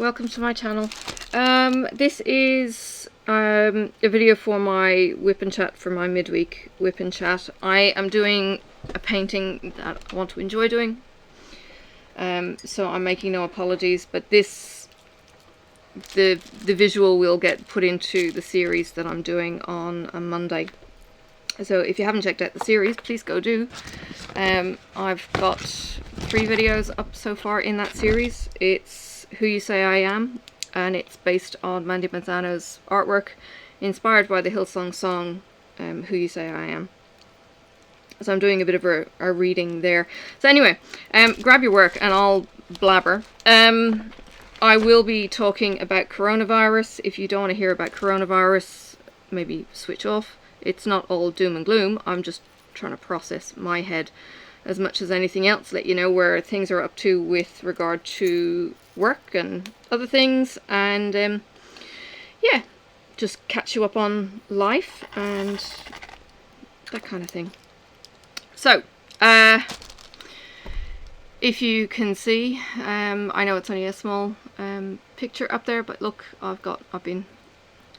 welcome to my channel. This is a video for my WiPnChat, for my midweek WiPnChat. I am doing a painting that I want to enjoy doing, so I'm making no apologies, but the visual will get put into the series that I'm doing on a Monday. So if you haven't checked out the series, please go do. I've got 3 videos up so far in that series. It's Who You Say I Am, and it's based on Mandy Manzano's artwork, inspired by the Hillsong song Who You Say I Am. So I'm doing a bit of a reading there. So anyway, grab your work and I'll blabber. I will be talking about coronavirus. If you don't want to hear about coronavirus, maybe switch off. It's not all doom and gloom. I'm just trying to process my head as much as anything else, let you know where things are up to with regard to work and other things, and yeah, just catch you up on life and that kind of thing. So if you can see, I know it's only a small picture up there, but look, I've been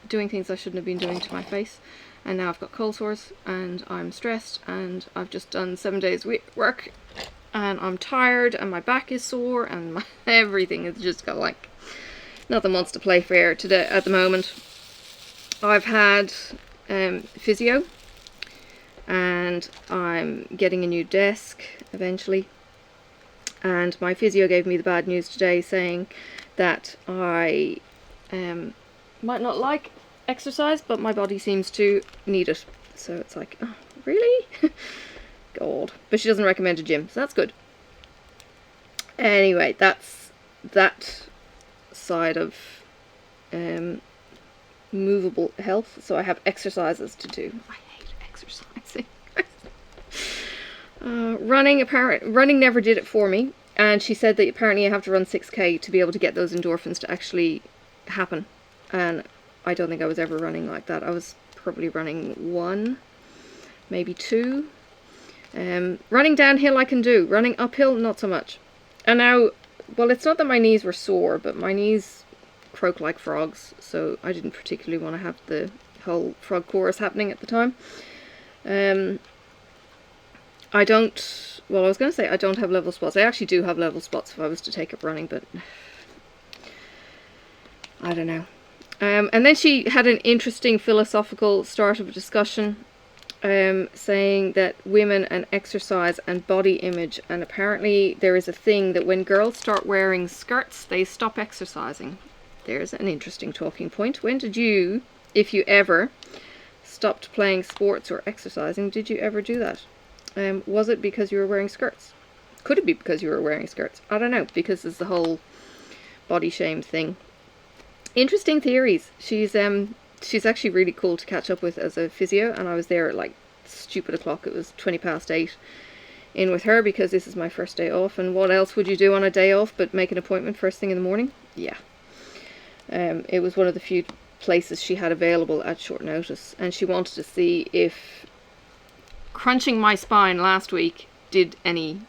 doing things I shouldn't have been doing to my face. And now I've got cold sores and I'm stressed and I've just done 7 days work and I'm tired and my back is sore and everything is just got like nothing wants to play fair today at the moment. I've had physio and I'm getting a new desk eventually, and my physio gave me the bad news today saying that I might not like exercise, but my body seems to need it. So it's like, oh, really? God. But she doesn't recommend a gym, so that's good. Anyway, that's that side of movable health. So I have exercises to do. I hate exercising. Running never did it for me, and she said that apparently I have to run 6k to be able to get those endorphins to actually happen, and I don't think I was ever running like that. I was probably running 1, maybe 2. Running downhill I can do. Running uphill, not so much. And now, well, it's not that my knees were sore, but my knees croak like frogs, so I didn't particularly want to have the whole frog chorus happening at the time. I was going to say I don't have level spots. I actually do have level spots if I was to take up running, but I don't know. And then she had an interesting philosophical start of a discussion, saying that women and exercise and body image, and apparently there is a thing that when girls start wearing skirts, they stop exercising. There's an interesting talking point. When did you, if you ever, stopped playing sports or exercising? Did you ever do that? Was it because you were wearing skirts? Could it be because you were wearing skirts? I don't know, because there's the whole body shame thing. Interesting theories. She's actually really cool to catch up with as a physio, and I was there at like stupid o'clock. It was 8:20 in with her because this is my first day off, and what else would you do on a day off but make an appointment first thing in the morning? Yeah. It was one of the few places she had available at short notice, and she wanted to see if crunching my spine last week did any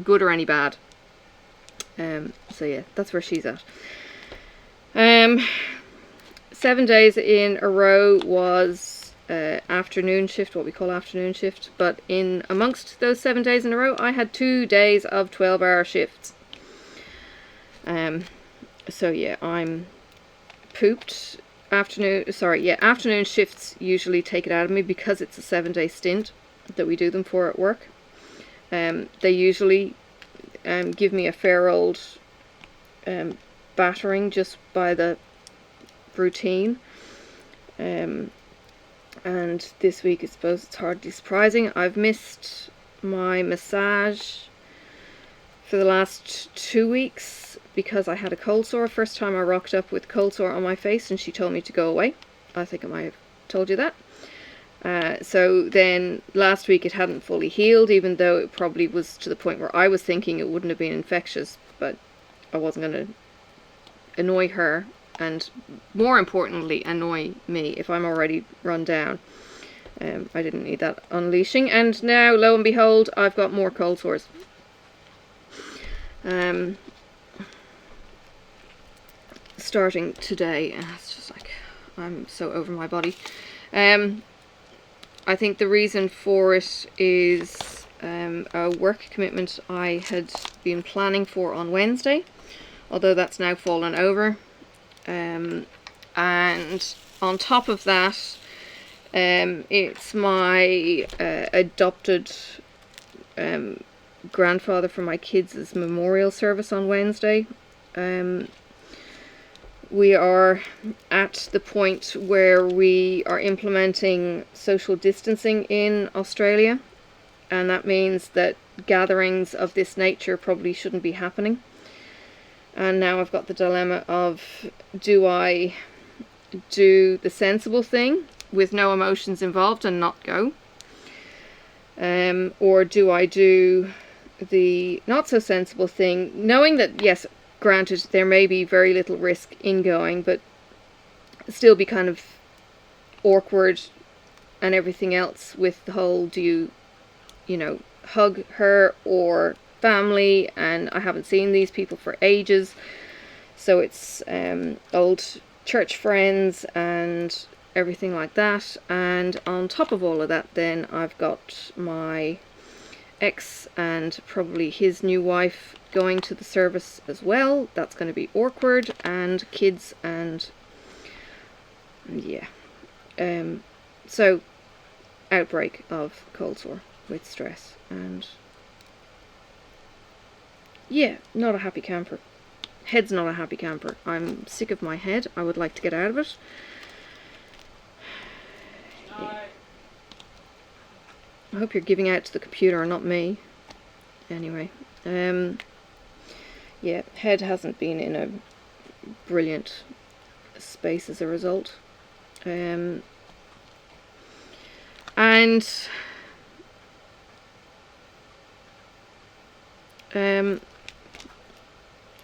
good or any bad. So yeah, that's where she's at. 7 days in a row was afternoon shift, what we call afternoon shift, but in amongst those 7 days in a row I had 2 days of 12-hour shifts. So yeah, I'm pooped. Afternoon shifts usually take it out of me because it's a 7-day stint that we do them for at work. They usually give me a fair old battering just by the routine, and this week I suppose it's hardly surprising. I've missed my massage for the last 2 weeks because I had a cold sore. First time I rocked up with cold sore on my face and she told me to go away. I think I might have told you that. So then last week it hadn't fully healed, even though it probably was to the point where I was thinking it wouldn't have been infectious, but I wasn't going to annoy her, and more importantly annoy me if I'm already run down. I didn't need that unleashing, and now lo and behold I've got more cold sores. starting today. It's just like, I'm so over my body. I think the reason for it is a work commitment I had been planning for on Wednesday, although that's now fallen over. And on top of that, it's my adopted grandfather for my kids' memorial service on Wednesday. We are at the point where we are implementing social distancing in Australia, and that means that gatherings of this nature probably shouldn't be happening. And now I've got the dilemma of, do I do the sensible thing with no emotions involved and not go? Or do I do the not so sensible thing, knowing that, yes, granted, there may be very little risk in going, but still be kind of awkward and everything else with the whole, do you know, hug her or family, and I haven't seen these people for ages, so it's old church friends and everything like that. And on top of all of that, then I've got my ex and probably his new wife going to the service as well. That's going to be awkward, and kids, and yeah. So outbreak of cold sore with stress, and yeah, not a happy camper. Head's not a happy camper. I'm sick of my head. I would like to get out of it. Yeah. I hope you're giving out to the computer and not me. Anyway, yeah, head hasn't been in a brilliant space as a result. And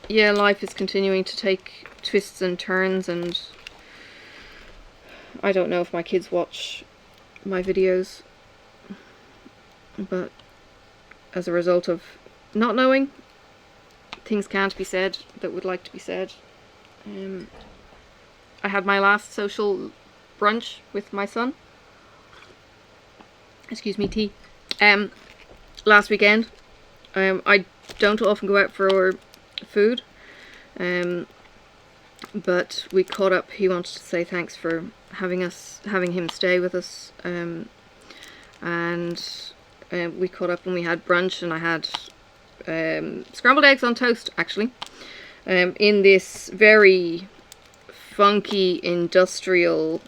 yeah, life is continuing to take twists and turns, and I don't know if my kids watch my videos, but as a result of not knowing, things can't be said that would like to be said. I had my last social brunch with my son, excuse me, tea, last weekend. I don't often go out for food, but we caught up. He wanted to say thanks for having him stay with us, and we caught up and we had brunch, and I had scrambled eggs on toast, actually, in this very funky industrial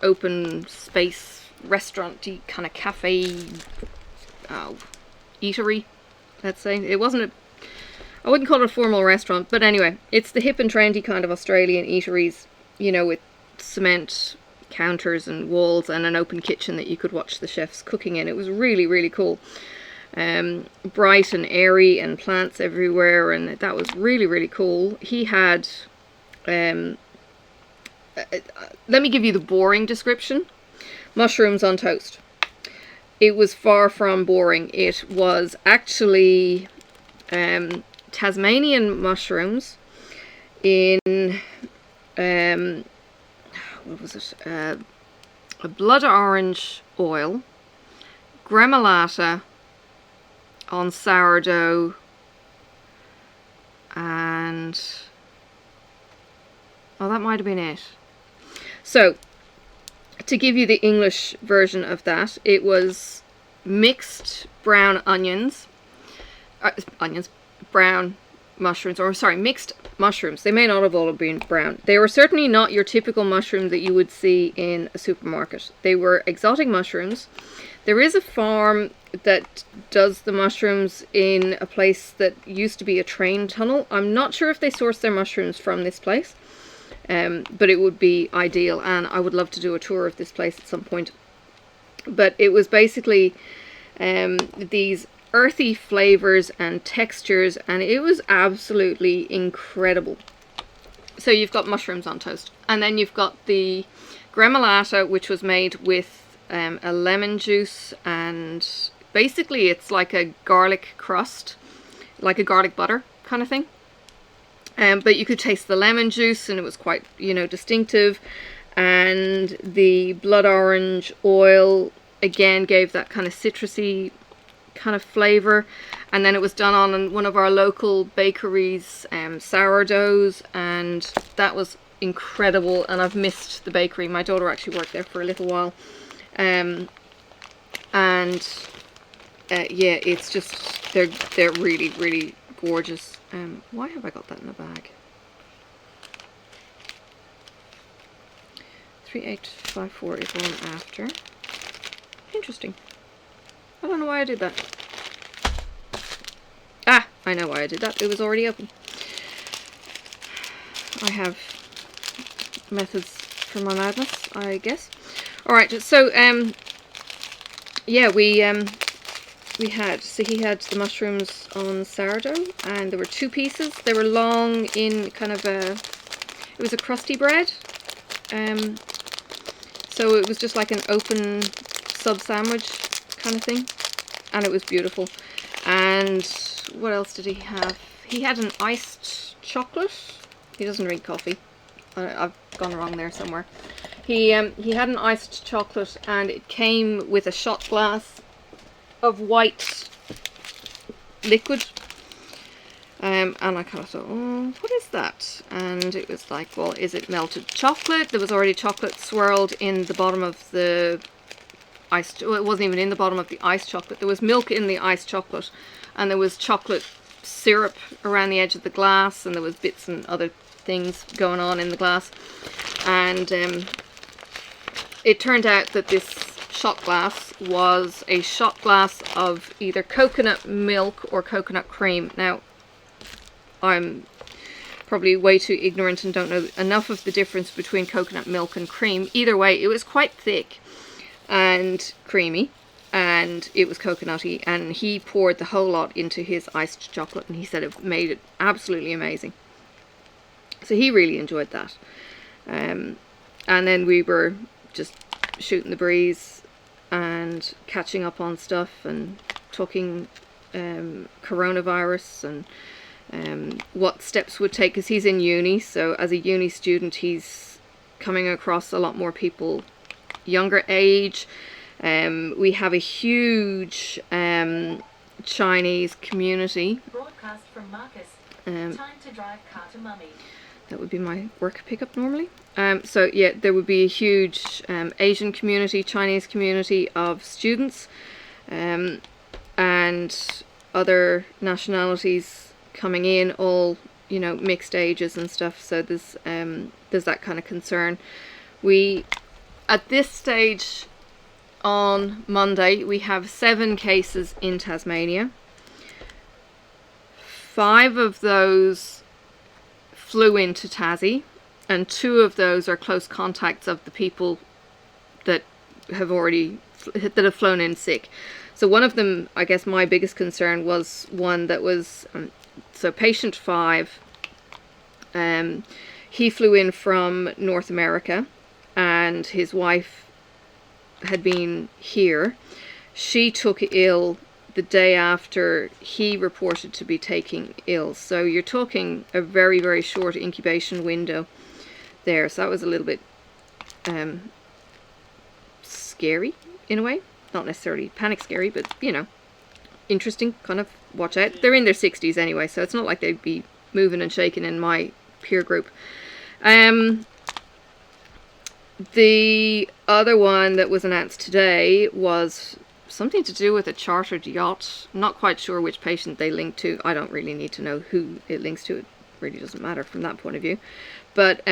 open space restaurant-y kind of cafe eatery, let's say. It wasn't I wouldn't call it a formal restaurant, but anyway, it's the hip and trendy kind of Australian eateries, you know, with cement counters and walls and an open kitchen that you could watch the chefs cooking in. It was really, really cool. Bright and airy and plants everywhere, and that was really, really cool. He had, let me give you the boring description. Mushrooms on toast. It was far from boring. It was actually Tasmanian mushrooms in what was it? A blood orange oil, gremolata on sourdough, and oh, that might have been it. So, to give you the English version of that, it was mixed brown onions, brown mushrooms, or sorry, mixed mushrooms. They may not have all been brown. They were certainly not your typical mushroom that you would see in a supermarket. They were exotic mushrooms. There is a farm that does the mushrooms in a place that used to be a train tunnel. I'm not sure if they source their mushrooms from this place, but it would be ideal, and I would love to do a tour of this place at some point. But it was basically these earthy flavors and textures, and it was absolutely incredible. So you've got mushrooms on toast, and then you've got the gremolata, which was made with a lemon juice, and basically it's like a garlic crust, like a garlic butter kind of thing. But you could taste the lemon juice, and it was quite, you know, distinctive. And the blood orange oil again gave that kind of citrusy kind of flavor. And then it was done on one of our local bakeries' sourdoughs, and that was incredible. And I've missed the bakery. My daughter actually worked there for a little while. Yeah, it's just, they're really, really gorgeous. Why have I got that in a bag? 3854 is one after. Interesting. I don't know why I did that. Ah, I know why I did that. It was already open. I have methods for my madness, I guess. Alright, so yeah, we had, so he had the mushrooms on sourdough, and there were 2 pieces. They were long in kind of a, it was a crusty bread. So it was just like an open sub sandwich kind of thing, and it was beautiful. And what else did he have? He had an iced chocolate. He doesn't drink coffee. I've gone wrong there somewhere. He had an iced chocolate, and it came with a shot glass of white liquid. And I kind of thought, oh, what is that? And it was like, well, is it melted chocolate? There was already chocolate swirled in the bottom of the iced, well, it wasn't even in the bottom of the iced chocolate. There was milk in the iced chocolate, and there was chocolate syrup around the edge of the glass, and there was bits and other things going on in the glass. And it turned out that this shot glass was a shot glass of either coconut milk or coconut cream. Now, I'm probably way too ignorant and don't know enough of the difference between coconut milk and cream. Either way, it was quite thick and creamy, and it was coconutty, and he poured the whole lot into his iced chocolate, and he said it made it absolutely amazing. So he really enjoyed that. And then we were just shooting the breeze and catching up on stuff and talking coronavirus and what steps would take, because he's in uni, so as a uni student he's coming across a lot more people younger age. We have a huge Chinese community. Broadcast from Marcus. Time to drive car to mummy. That would be my work pickup normally. So yeah, there would be a huge Asian community, Chinese community of students, and other nationalities coming in, all, you know, mixed ages and stuff. So there's that kind of concern. We, at this stage on Monday, we have 7 cases in Tasmania. 5 of those flew into Tassie, and 2 of those are close contacts of the people that have flown in sick. So one of them, I guess my biggest concern was one that was so patient 5, he flew in from North America, and his wife had been here. She took ill the day after he reported to be taking ill. So you're talking a very, very short incubation window there. So that was a little bit scary in a way. Not necessarily panic scary, but, you know, interesting, kind of watch out. They're in their 60s anyway, so it's not like they'd be moving and shaking in my peer group. The other one that was announced today was something to do with a chartered yacht. I'm not quite sure which patient they linked to. I don't really need to know who it links to. It really doesn't matter from that point of view. But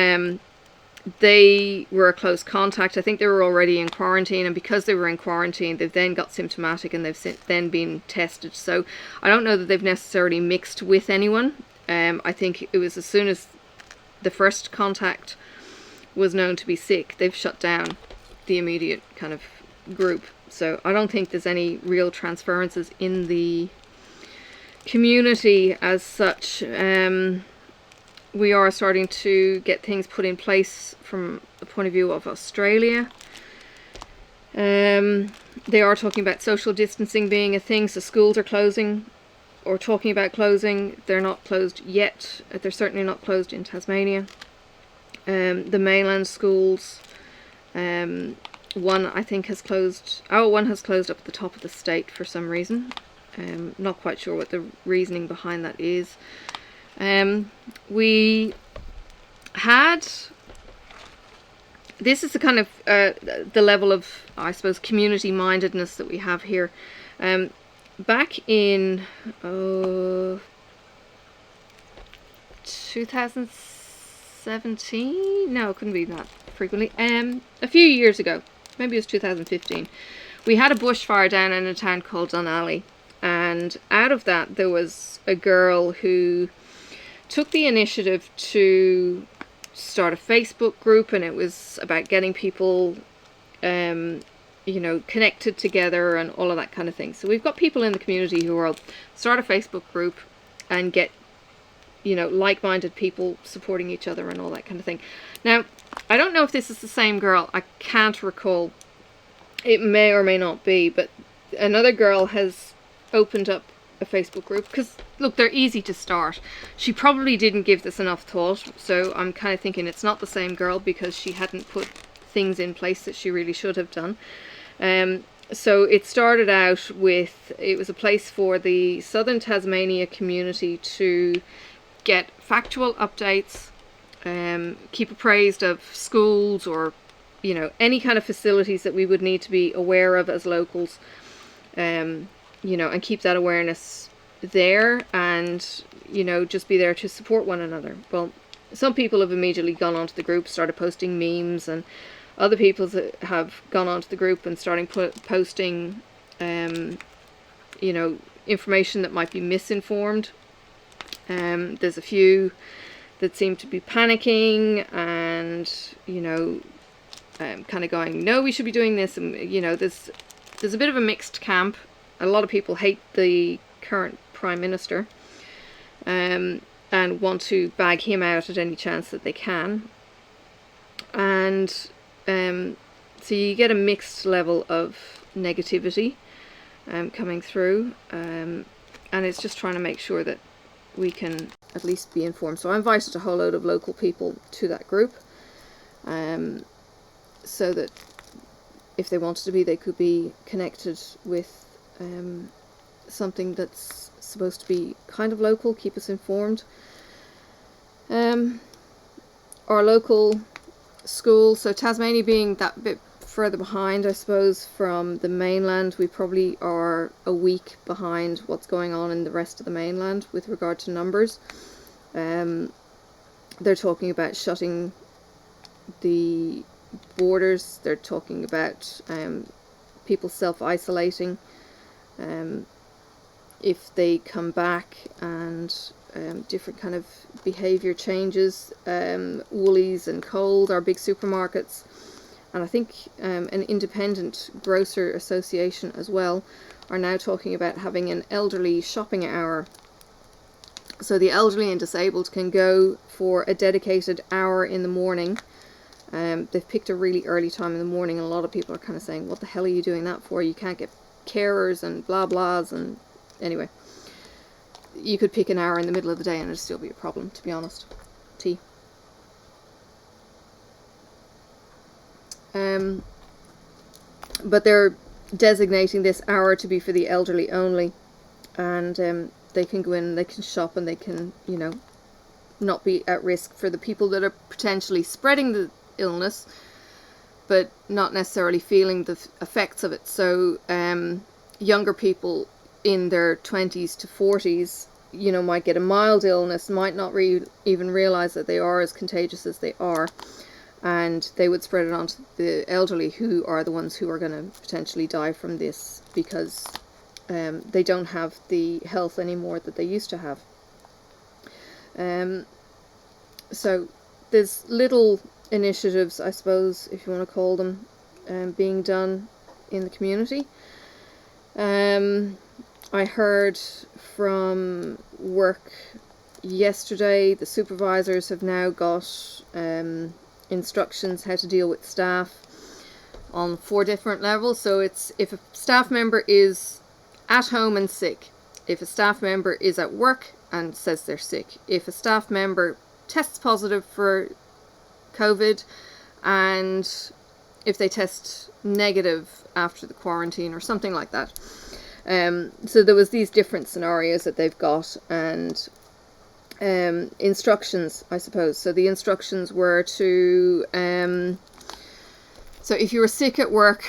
they were a close contact. I think they were already in quarantine, and because they were in quarantine, they've then got symptomatic, and they've then been tested. So I don't know that they've necessarily mixed with anyone. I think it was as soon as the first contact was known to be sick, they've shut down the immediate kind of group. So I don't think there's any real transferences in the community as such. We are starting to get things put in place from the point of view of Australia. They are talking about social distancing being a thing, so schools are closing or talking about closing. They're not closed yet. They're certainly not closed in Tasmania. The mainland schools, one I think has closed. Oh, one has closed up at the top of the state for some reason. Not quite sure what the reasoning behind that is. We had, this is the kind of the level of, I suppose, community mindedness that we have here. Back in 2017, no, it couldn't be that frequently, a few years ago, maybe it was 2015, we had a bushfire down in a town called Dunalley, and out of that there was a girl who took the initiative to start a Facebook group, and it was about getting people you know, connected together and all of that kind of thing. So we've got people in the community who will start a Facebook group and get, you know, like-minded people supporting each other and all that kind of thing. Now, I don't know if this is the same girl. I can't recall. It may or may not be, but another girl has opened up a Facebook group, because look, they're easy to start. She probably didn't give this enough thought, so I'm kind of thinking it's not the same girl because she hadn't put things in place that she really should have done. So it started out with, it was a place for the Southern Tasmania community to get factual updates, keep appraised of schools or, you know, any kind of facilities that we would need to be aware of as locals, you know, and keep that awareness there, and, you know, just be there to support one another. Well, some people have immediately gone onto the group, started posting memes, and other people have gone onto the group and starting posting, you know, information that might be misinformed. There's a few that seem to be panicking and, you know, kind of going, no, we should be doing this. And, you know, there's a bit of a mixed camp. A lot of people hate the current Prime Minister and want to bag him out at any chance that they can. And so you get a mixed level of negativity coming through, and it's just trying to make sure that we can at least be informed. So I invited a whole load of local people to that group, so that if they wanted to be, they could be connected with something that's supposed to be kind of local, keep us informed. Our local school, so Tasmania being that bit further behind, I suppose, from the mainland, we probably are a week behind what's going on in the rest of the mainland with regard to numbers. They're talking about shutting the borders. They're talking about people self-isolating if they come back, and different kind of behaviour changes. Woolies and Coles, our big supermarkets, and I think an independent grocer association as well, are now talking about having an elderly shopping hour. So the elderly and disabled can go for a dedicated hour in the morning. They've picked a really early time in the morning, and a lot of people are kind of saying, what the hell are you doing that for? You can't get carers and blah blahs. And anyway, you could pick an hour in the middle of the day and it'd still be a problem, to be honest. Tea. But they're designating this hour to be for the elderly only, and they can go in and they can shop, and they can, you know, not be at risk for the people that are potentially spreading the illness but not necessarily feeling the effects of it. So younger people in their 20s to 40s, you know, might get a mild illness, might not even realize that they are as contagious as they are, and they would spread it on to the elderly, who are the ones who are going to potentially die from this, because they don't have the health anymore that they used to have. So there's little initiatives, I suppose, if you want to call them, being done in the community. I heard from work yesterday, the supervisors have now got instructions how to deal with staff on 4 different levels. So it's, if a staff member is at home and sick, if a staff member is at work and says they're sick, if a staff member tests positive for COVID, and if they test negative after the quarantine or something like that. So there was these different scenarios that they've got, and instructions, I suppose. So the instructions were to, so if you were sick at work,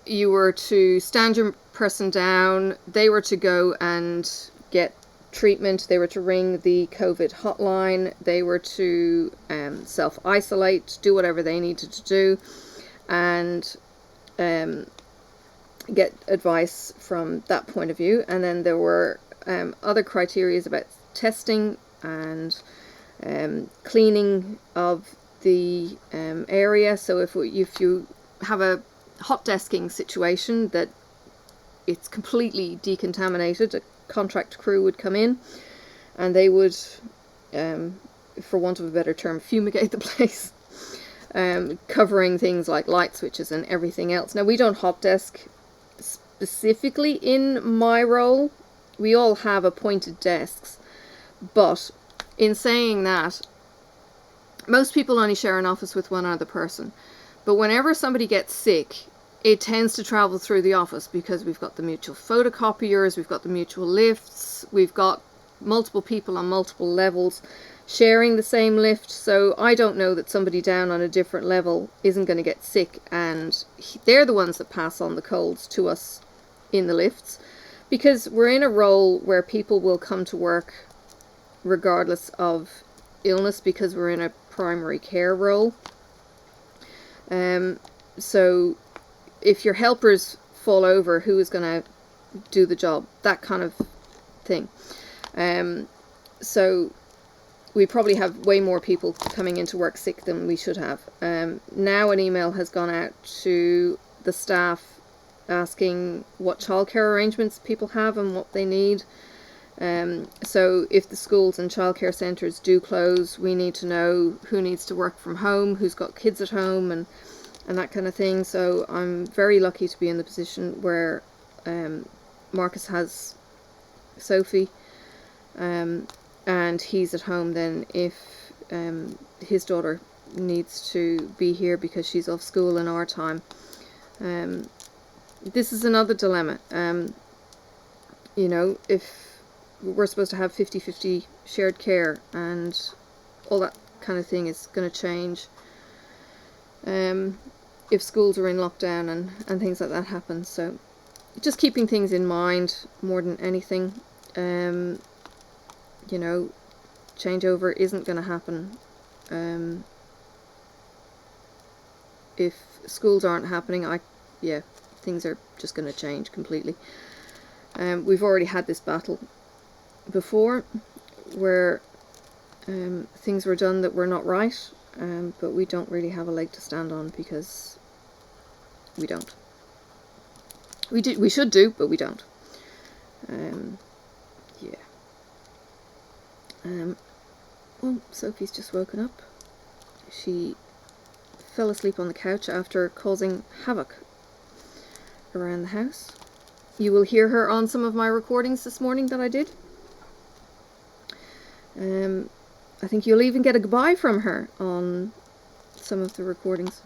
you were to stand your person down, they were to go and get treatment, they were to ring the COVID hotline, they were to self-isolate, do whatever they needed to do, and get advice from that point of view. And then there were other criteria about testing and cleaning of the area. So if you have a hot desking situation that it's completely decontaminated, a contract crew would come in and they would, for want of a better term, fumigate the place, covering things like light switches and everything else. Now, we don't hot desk specifically in my role. We all have appointed desks, but in saying that, most people only share an office with one other person. But whenever somebody gets sick, it tends to travel through the office, because we've got the mutual photocopiers, we've got the mutual lifts, we've got multiple people on multiple levels sharing the same lift. So I don't know that somebody down on a different level isn't going to get sick, and they're the ones that pass on the colds to us in the lifts, because we're in a role where people will come to work regardless of illness, because we're in a primary care role. So if your helpers fall over, who is going to do the job? That kind of thing. So we probably have way more people coming into work sick than we should have. Now an email has gone out to the staff asking what childcare arrangements people have and what they need. So if the schools and childcare centres do close, we need to know who needs to work from home, who's got kids at home, and that kind of thing. So I'm very lucky to be in the position where Marcus has Sophie, and he's at home then if his daughter needs to be here because she's off school in our time. This is another dilemma. You know, if we're supposed to have 50-50 shared care, and all that kind of thing is going to change if schools are in lockdown and things like that happen. So just keeping things in mind more than anything. You know, changeover isn't going to happen if schools aren't happening. Things are just going to change completely. We've already had this battle before where things were done that were not right, but we don't really have a leg to stand on, because we don't. We should do, but we don't. Well, Sophie's just woken up. She fell asleep on the couch after causing havoc around the house. You will hear her on some of my recordings this morning that I did. I think you'll even get a goodbye from her on some of the recordings.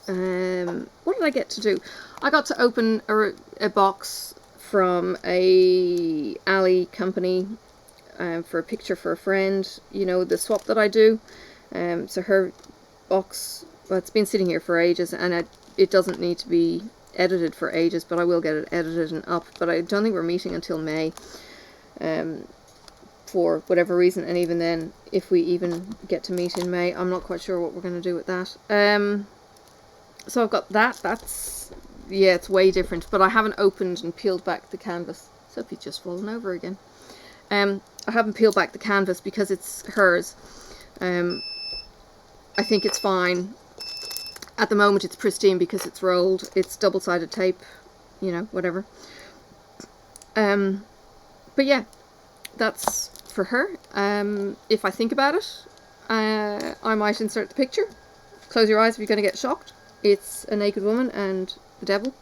What did I get to do? I got to open a box from a Ali company for a picture for a friend. You know, the swap that I do. So her box, well, it's been sitting here for ages, and it doesn't need to be edited for ages, but I will get it edited and up. But I don't think we're meeting until May, for whatever reason, and even then, if we even get to meet in May, I'm not quite sure what we're going to do with that. So I've got that. That's, yeah, it's way different, but I haven't opened and peeled back the canvas. Sophie's just fallen over again. I haven't peeled back the canvas because it's hers. I think it's fine. At the moment it's pristine because it's rolled. It's double-sided tape, you know, whatever. But yeah, that's for her. If I think about it, I might insert the picture. Close your eyes if you're going to get shocked. It's a naked woman and the devil.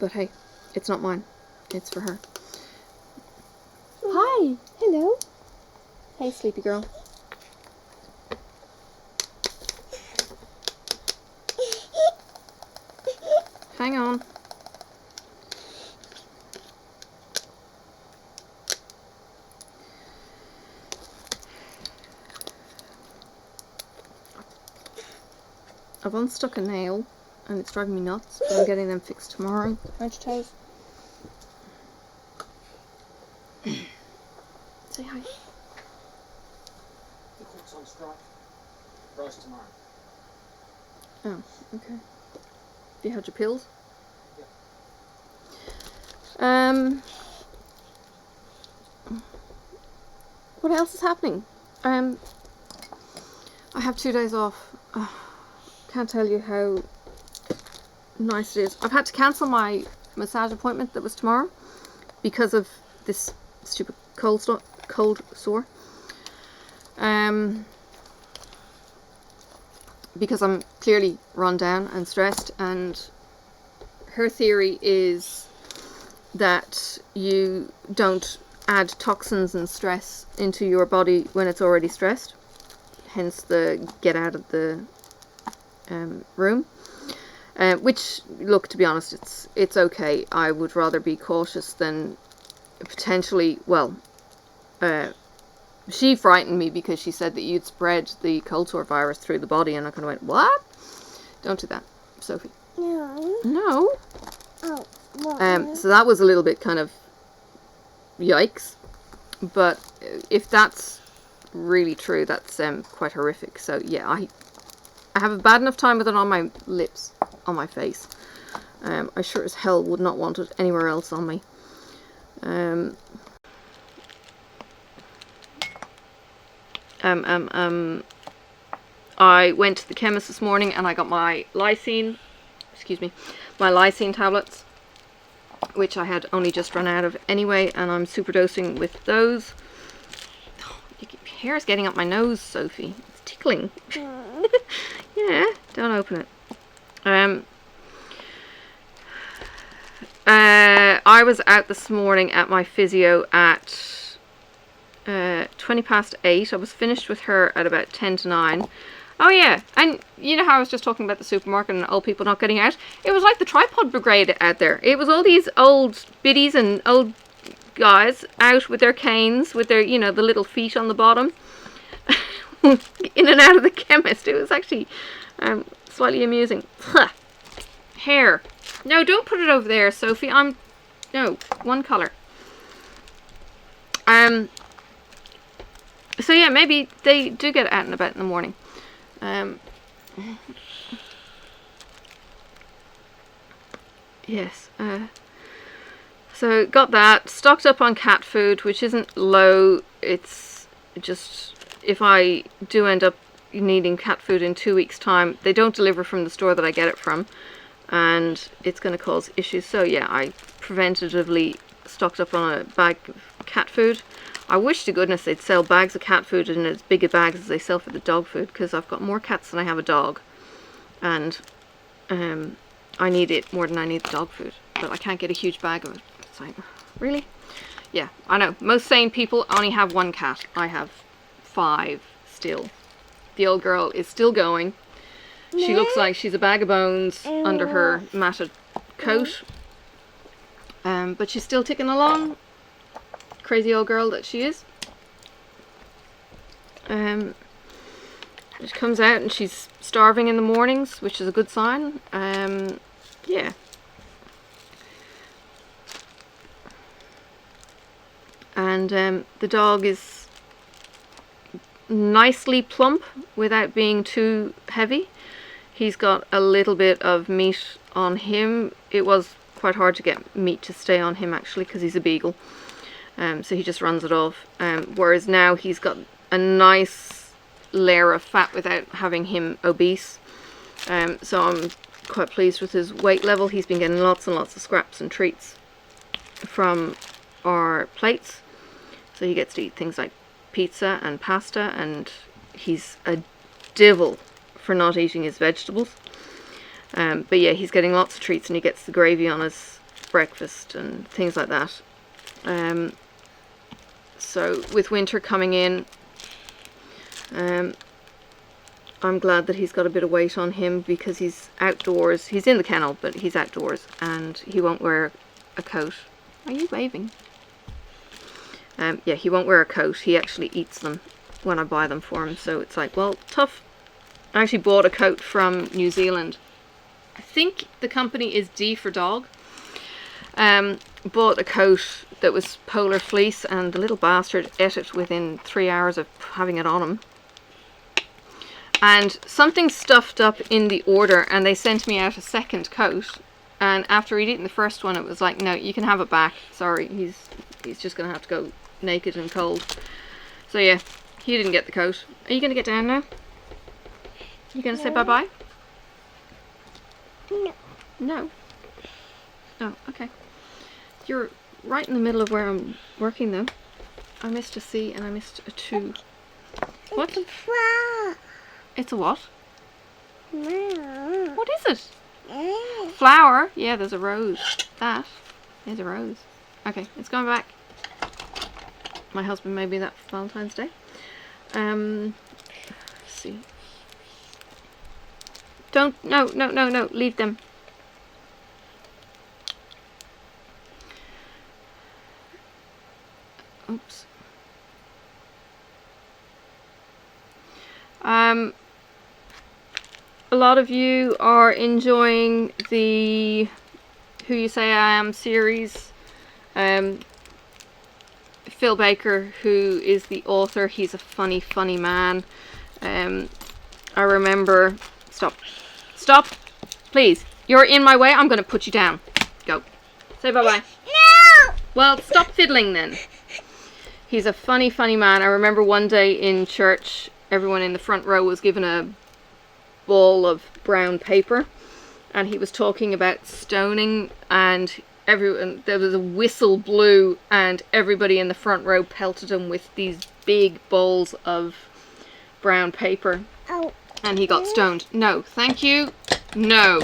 But hey, it's not mine. It's for her. Hi. Hello. Hey, sleepy girl. Hang on. I've unstuck a nail and it's driving me nuts, but I'm getting them fixed tomorrow. Aren't your toes? Say hi. The court's on strike. Rise tomorrow. Oh, okay. You had your pills? Yeah. What else is happening? I have 2 days off. Can't tell you how nice it is. I've had to cancel my massage appointment that was tomorrow because of this stupid cold sore. Because I'm clearly run down and stressed, and her theory is that you don't add toxins and stress into your body when it's already stressed, hence the get out of the room, which, look, to be honest, it's okay. I would rather be cautious than potentially, well, she frightened me because she said that you'd spread the cold sore virus through the body, and I kind of went, what? Don't do that, Sophie. No. No. Oh. Well, So that was a little bit kind of yikes, but if that's really true, that's quite horrific. So yeah, I have a bad enough time with it on my lips, on my face. I sure as hell would not want it anywhere else on me. I went to the chemist this morning and I got my lysine, my lysine tablets, which I had only just run out of anyway, and I'm super dosing with those. Oh, your hair's getting up my nose, Sophie. It's tickling. Yeah, don't open it. I was out this morning at my physio at 8:20. I was finished with her at about 10 to 9. Oh yeah, and you know how I was just talking about the supermarket and old people not getting out? It was like the tripod brigade out there. It was all these old biddies and old guys out with their canes, with their, you know, the little feet on the bottom, in and out of the chemist. It was actually slightly amusing. Hair. No, don't put it over there, Sophie. No, one colour. So yeah, maybe they do get out and about in the morning. Yes. So got that. Stocked up on cat food, which isn't low. It's just, if I do end up needing cat food in 2 weeks' time, they don't deliver from the store that I get it from, and it's going to cause issues. So yeah, I preventatively stocked up on a bag of cat food. I wish to goodness they'd sell bags of cat food in as big a bags as they sell for the dog food, because I've got more cats than I have a dog, and I need it more than I need the dog food, but I can't get a huge bag of it. It's like, really? Yeah, I know. Most sane people only have one cat. I have 5 still. The old girl is still going. She looks like she's a bag of bones under her matted coat, but she's still ticking along. Crazy old girl that she is. She comes out and she's starving in the mornings, which is a good sign. Yeah. And the dog is nicely plump without being too heavy. He's got a little bit of meat on him. It was quite hard to get meat to stay on him, actually, because he's a beagle. So he just runs it off. Whereas now he's got a nice layer of fat without having him obese. So I'm quite pleased with his weight level. He's been getting lots and lots of scraps and treats from our plates. So he gets to eat things like pizza and pasta, and he's a divil for not eating his vegetables. But yeah, he's getting lots of treats, and he gets the gravy on his breakfast and things like that. So with winter coming in, I'm glad that he's got a bit of weight on him, because he's outdoors. He's in the kennel, but he's outdoors, and he won't wear a coat. Are you waving? Yeah, he won't wear a coat. He actually eats them when I buy them for him. So it's like, well, tough. I actually bought a coat from New Zealand. I think the company is D for dog. Bought a coat that was polar fleece, and the little bastard ate it within 3 hours of having it on him. And something stuffed up in the order, and they sent me out a second coat. And after he'd eaten the first one, it was like, no, you can have it back. Sorry, he's just going to have to go naked and cold. So yeah, he didn't get the coat. Are you going to get down now? You going to say bye-bye? No. No? Oh, okay. You're right in the middle of where I'm working, though. I missed a C and I missed a 2. What? It's a what? What is it? Flower? Yeah, there's a rose. That is a rose. Okay, it's going back. My husband made me that for Valentine's Day. Let's see. Don't, no, leave them. Oops. A lot of you are enjoying the Who You Say I Am series. Phil Baker, who is the author, he's a funny man. I remember... Stop! Please. You're in my way. I'm going to put you down. Go. Say bye-bye. No! Well, stop fiddling then. He's a funny man. I remember one day in church, everyone in the front row was given a ball of brown paper, and he was talking about stoning, and there was a whistle blew, and everybody in the front row pelted him with these big balls of brown paper. Oh. And he got stoned. No, thank you. No.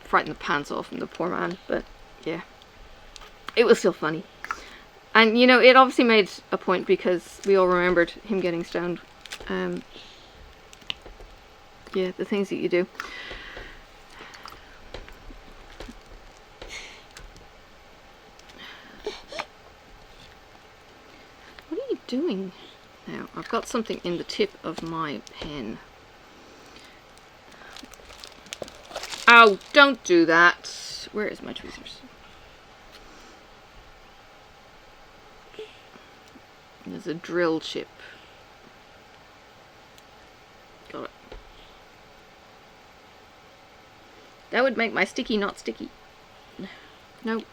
Frightened the pants off him, the poor man. But yeah, it was still funny. And you know, it obviously made a point, because we all remembered him getting stoned. Yeah, the things that you do. What are you doing? Now, I've got something in the tip of my pen. Ow, don't do that. Where is my tweezers? There's a drill chip. Got it. That would make my sticky not sticky. No.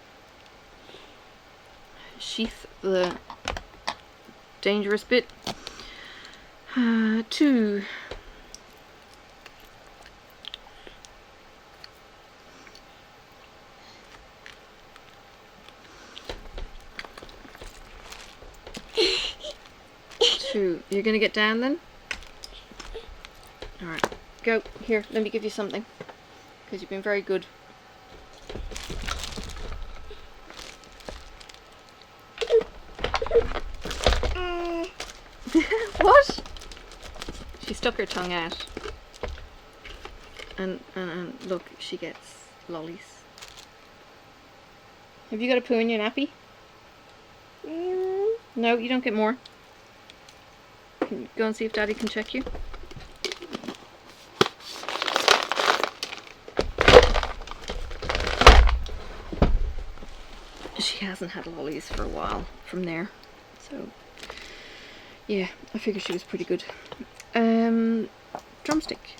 Sheath the dangerous bit. 2. You're gonna get down then? Alright, go. Here, let me give you something, because you've been very good. What? She stuck her tongue out. And look, she gets lollies. Have you got a poo in your nappy? No, you don't get more. Can you go and see if Daddy can check you? She hasn't had lollies for a while from there. So, yeah, I figured she was pretty good. Drumstick.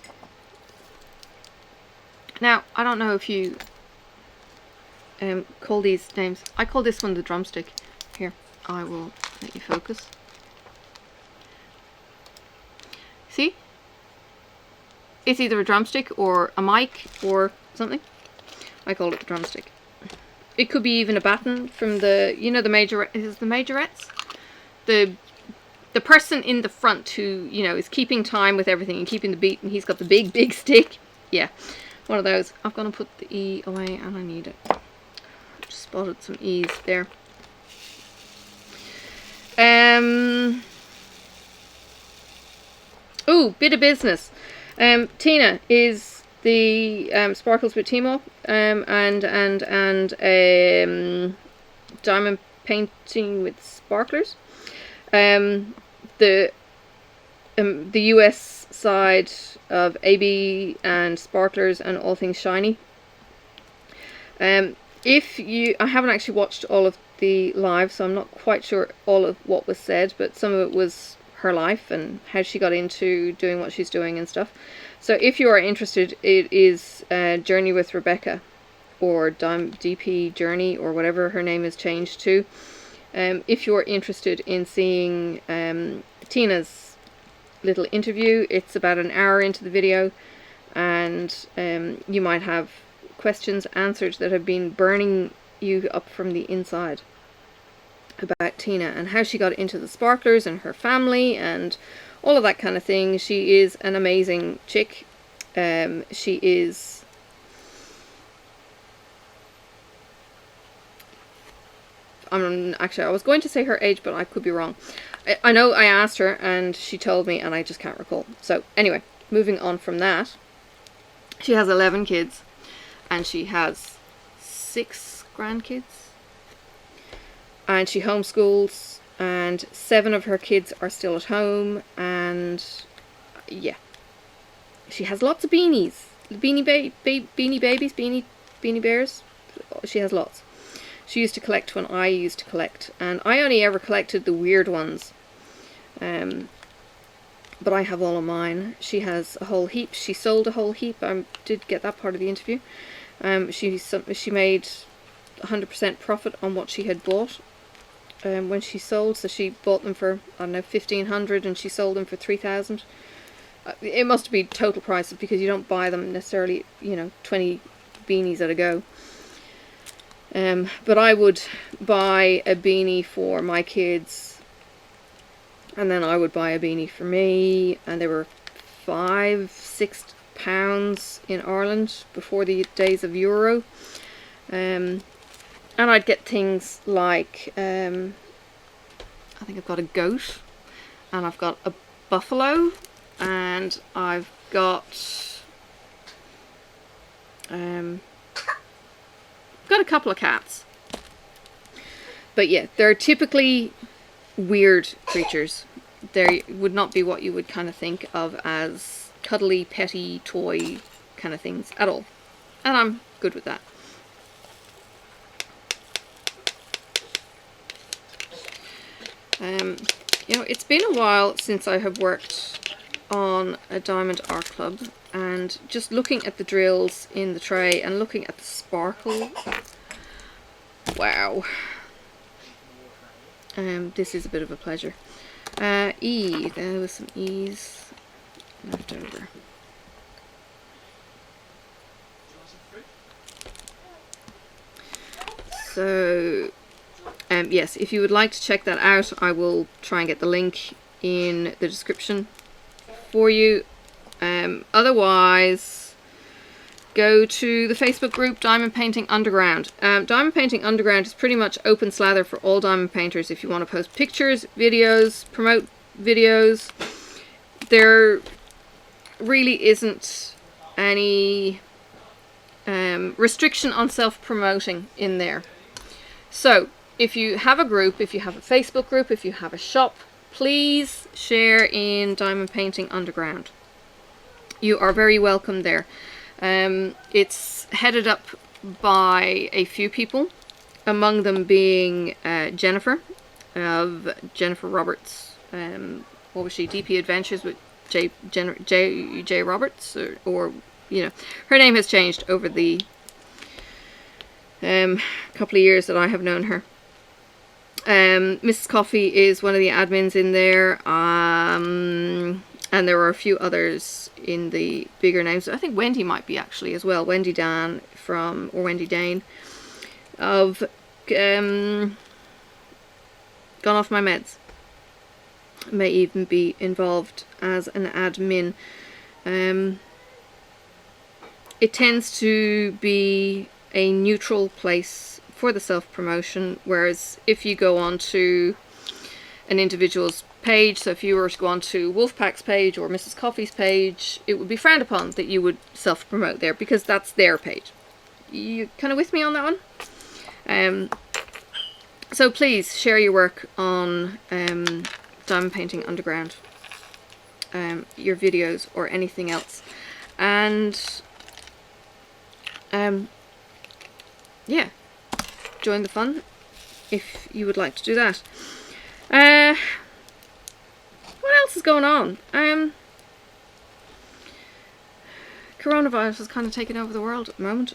Now, I don't know if you call these names. I call this one the drumstick. Here, I will let you focus. See? It's either a drumstick or a mic or something. I call it the drumstick. It could be even a baton from the, you know, the majorettes? The person in the front who, you know, is keeping time with everything and keeping the beat, and he's got the big stick. Yeah. One of those. I'm going to put the E away and I need it. Just spotted some E's there. Ooh, bit of business. Tina is the Sparkles with Timo and diamond painting with sparklers. The US side of AB and sparklers and all things shiny. I haven't actually watched all of the live, so I'm not quite sure all of what was said, but some of it was her life and how she got into doing what she's doing and stuff. So if you are interested, it is Journey with Rebecca, or DP Journey, or whatever her name is changed to. If you're interested in seeing Tina's little interview, it's about an hour into the video, and you might have questions answered that have been burning you up from the inside about Tina and how she got into the sparklers and her family and all of that kind of thing. She is an amazing chick. She is I was going to say her age, but I could be wrong. I know I asked her and she told me and I just can't recall. So anyway, moving on from that, she has 11 kids and she has 6 grandkids, and she homeschools, and 7 of her kids are still at home, and yeah, she has lots of beanies, beanie babies, beanie bears. She has lots. She used to collect when I used to collect, and I only ever collected the weird ones, but I have all of mine. She has a whole heap. She sold a whole heap. I did get that part of the interview. She made 100% profit on what she had bought when she sold. So she bought them for, I don't know, 1,500, and she sold them for 3,000. It must be total price, because you don't buy them necessarily, 20 beanies at a go. But I would buy a beanie for my kids, and then I would buy a beanie for me, and they were £5-6 in Ireland before the days of euro. And I'd get things like, I think I've got a goat, and I've got a buffalo, and I've got a couple of cats. But yeah, they're typically weird creatures. They would not be what you would kind of think of as cuddly, petty, toy kind of things at all. And I'm good with that. It's been a while since I have worked on a diamond art club, and just looking at the drills in the tray and looking at the sparkle, wow, this is a bit of a pleasure. There was some E's left over. So yes, if you would like to check that out, I will try and get the link in the description for you. Otherwise, go to the Facebook group Diamond Painting Underground. Diamond Painting Underground is pretty much open slather for all diamond painters. If you want to post pictures, videos, promote videos, there really isn't any restriction on self-promoting in there. So if you have a group, if you have a Facebook group, if you have a shop, please share in Diamond Painting Underground. You are very welcome there. It's headed up by a few people, among them being Jennifer of Jennifer Roberts. What was she? DP Adventures with J Roberts, or her name has changed over the couple of years that I have known her. Mrs. Coffee is one of the admins in there, and there are a few others in the bigger names. I think Wendy might be actually as well. Wendy Dane of Gone Off My Meds may even be involved as an admin. it tends to be a neutral place for the self-promotion, whereas if you go on to an individual's page, so if you were to go on to Wolfpack's page or Mrs. Coffee's page, it would be frowned upon that you would self-promote there, because that's their page. You kind of with me on that one? So please share your work on Diamond Painting Underground, your videos or anything else, and yeah, join the fun if you would like to do that. What else is going on? Coronavirus has kind of taken over the world at the moment.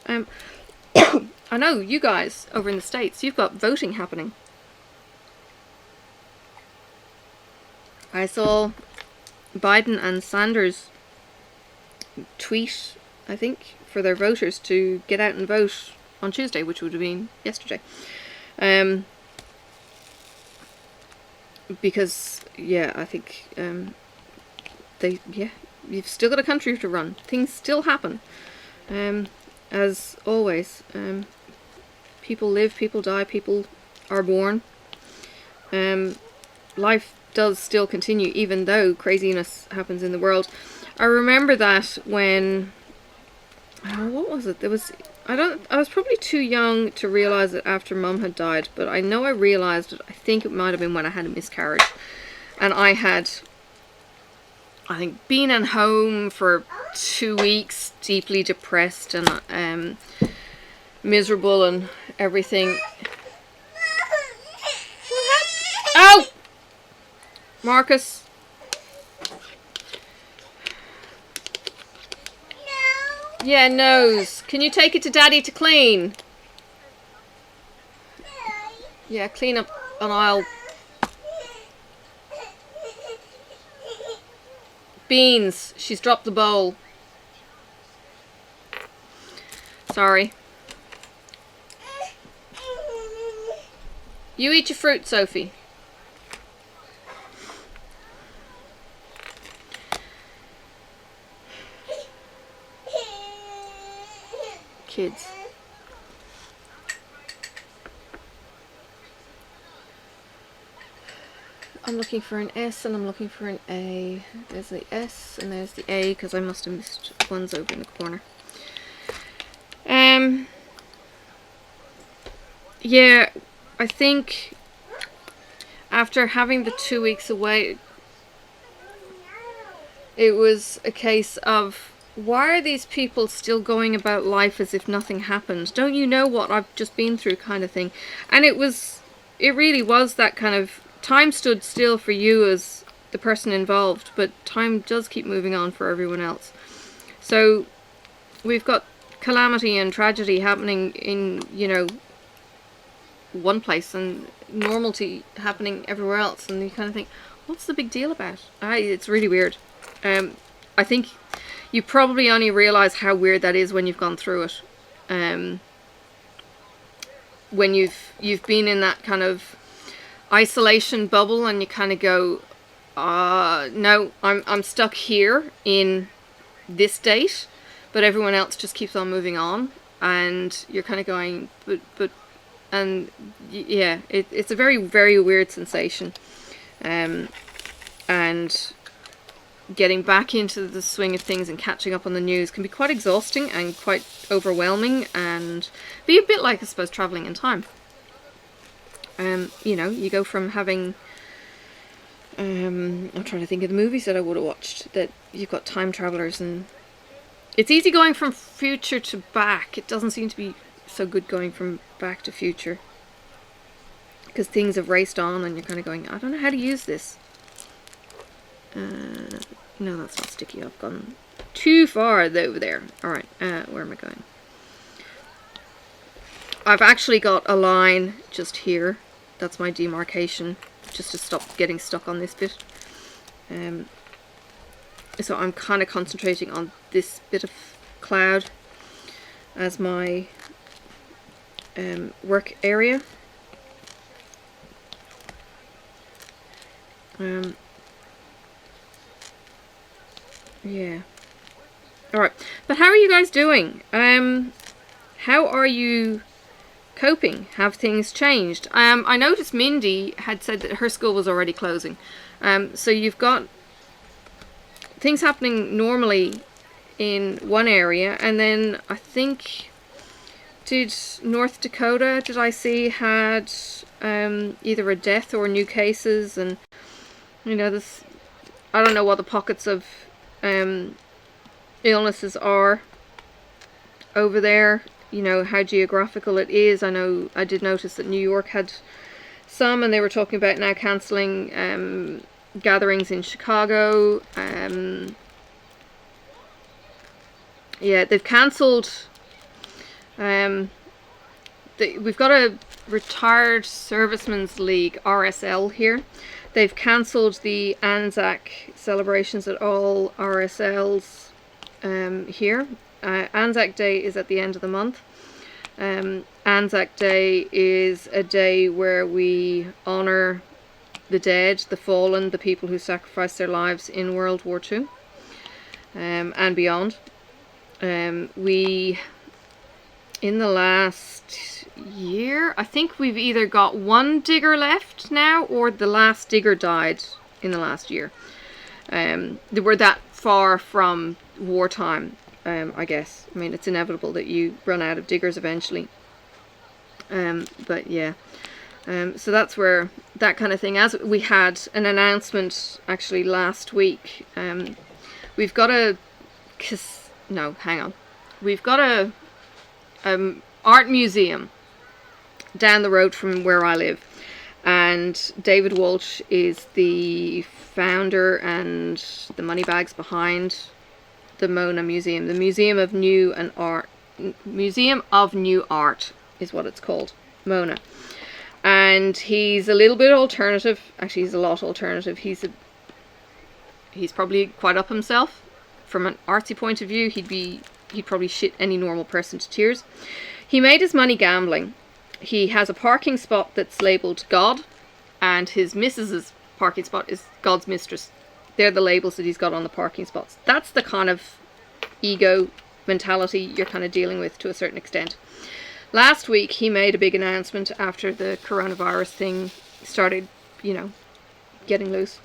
I know you guys over in the States, you've got voting happening. I saw Biden and Sanders tweet, I think, for their voters to get out and vote on Tuesday, which would have been yesterday. Because, yeah, I think you've still got a country to run. Things still happen. As always, people live, people die, people are born. Life does still continue, even though craziness happens in the world. I remember that when, what was it? I was probably too young to realise it after Mum had died, but I know I realised it, I think it might have been when I had a miscarriage. And I had, I think, been at home for 2 weeks, deeply depressed and miserable and everything. Oh! Marcus. Yeah, nose. Can you take it to Daddy to clean? Yeah, clean up an aisle. Beans. She's dropped the bowl. Sorry. You eat your fruit, Sophie. Kids. I'm looking for an S and I'm looking for an A. There's the S and there's the A because I must have missed ones over in the corner. Yeah, I think after having the 2 weeks away, it was a case of, why are these people still going about life as if nothing happened? Don't you know what I've just been through, kind of thing? And it really was that kind of, time stood still for you as the person involved, but time does keep moving on for everyone else. So we've got calamity and tragedy happening in, you know, one place and normality happening everywhere else, and you kind of think, what's the big deal about? It's really weird. I think you probably only realise how weird that is when you've gone through it. When you've been in that kind of isolation bubble and you kind of go, no, I'm stuck here in this state, but everyone else just keeps on moving on, and you're kind of going, but and yeah, it's a very, very weird sensation. And getting back into the swing of things and catching up on the news can be quite exhausting and quite overwhelming, and be a bit like, I suppose, travelling in time. You know, you go from having, I'm trying to think of the movies that I would have watched, that you've got time travellers, and it's easy going from future to back. It doesn't seem to be so good going from back to future, because things have raced on and you're kind of going, I don't know how to use this. No, that's not sticky. I've gone too far over there. Alright, where am I going? I've actually got a line just here. That's my demarcation, just to stop getting stuck on this bit. So I'm kind of concentrating on this bit of cloud as my work area. Yeah. Alright, but how are you guys doing? How are you coping? Have things changed? I noticed Mindy had said that her school was already closing. So you've got things happening normally in one area, and then I think, did North Dakota, did I see, had either a death or new cases, and you know, this, I don't know what the pockets of illnesses are over there, you know, how geographical it is. I know I did notice that New York had some, and they were talking about now cancelling gatherings in Chicago. Yeah, they've cancelled. We've got a Retired Servicemen's League, RSL, here. They've cancelled the Anzac celebrations at all RSLs here. Anzac Day is at the end of the month. Anzac Day is a day where we honour the dead, the fallen, the people who sacrificed their lives in World War II and beyond. We, in the last year, I think we've either got one digger left now, or the last digger died in the last year. They were that far from wartime, I guess. I mean, it's inevitable that you run out of diggers eventually. But yeah, so that's where that kind of thing. As we had an announcement actually last week, we've got a we've got a art museum down the road from where I live, and David Walsh is the founder and the moneybags behind the Mona Museum, the Museum of New Art is what it's called, Mona. And he's a little bit alternative. Actually, he's a lot alternative. He's probably quite up himself. From an artsy point of view, he'd probably shit any normal person to tears. He made his money gambling. He has a parking spot that's labelled God, and his missus's parking spot is God's mistress. They're the labels that he's got on the parking spots. That's the kind of ego mentality you're kind of dealing with to a certain extent. Last week, he made a big announcement after the coronavirus thing started, you know, getting loose.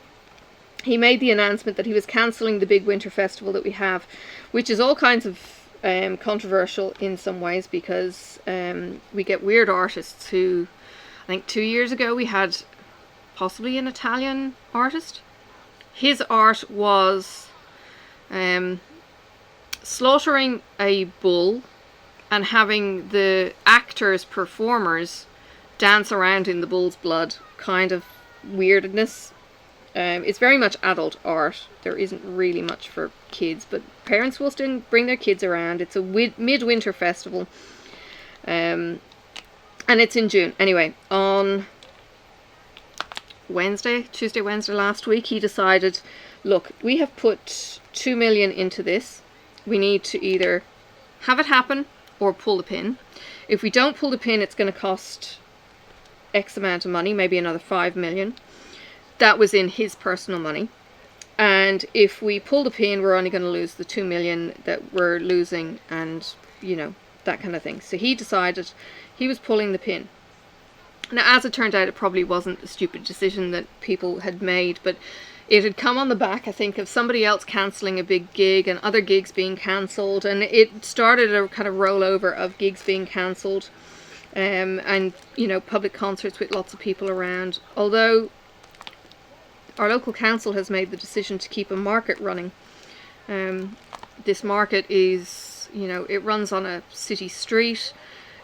He made the announcement that he was cancelling the big winter festival that we have, which is all kinds of controversial in some ways, because we get weird artists who, I think 2 years ago we had possibly an Italian artist. His art was slaughtering a bull and having the actors, performers, dance around in the bull's blood, kind of weirdness. It's very much adult art. There isn't really much for kids, but parents will still bring their kids around. It's a midwinter festival, and it's in June. Anyway, on Tuesday, Wednesday last week, he decided, look, we have put 2 million into this. We need to either have it happen or pull the pin. If we don't pull the pin, it's going to cost X amount of money, maybe another 5 million. That was in his personal money. And if we pull the pin, we're only going to lose the 2 million that we're losing, and, you know, that kind of thing. So he decided he was pulling the pin. Now, as it turned out, it probably wasn't a stupid decision that people had made, but it had come on the back, I think, of somebody else cancelling a big gig and other gigs being cancelled, and it started a kind of rollover of gigs being cancelled, and, you know, public concerts with lots of people around. Although our local council has made the decision to keep a market running. This market is, you know, it runs on a city street.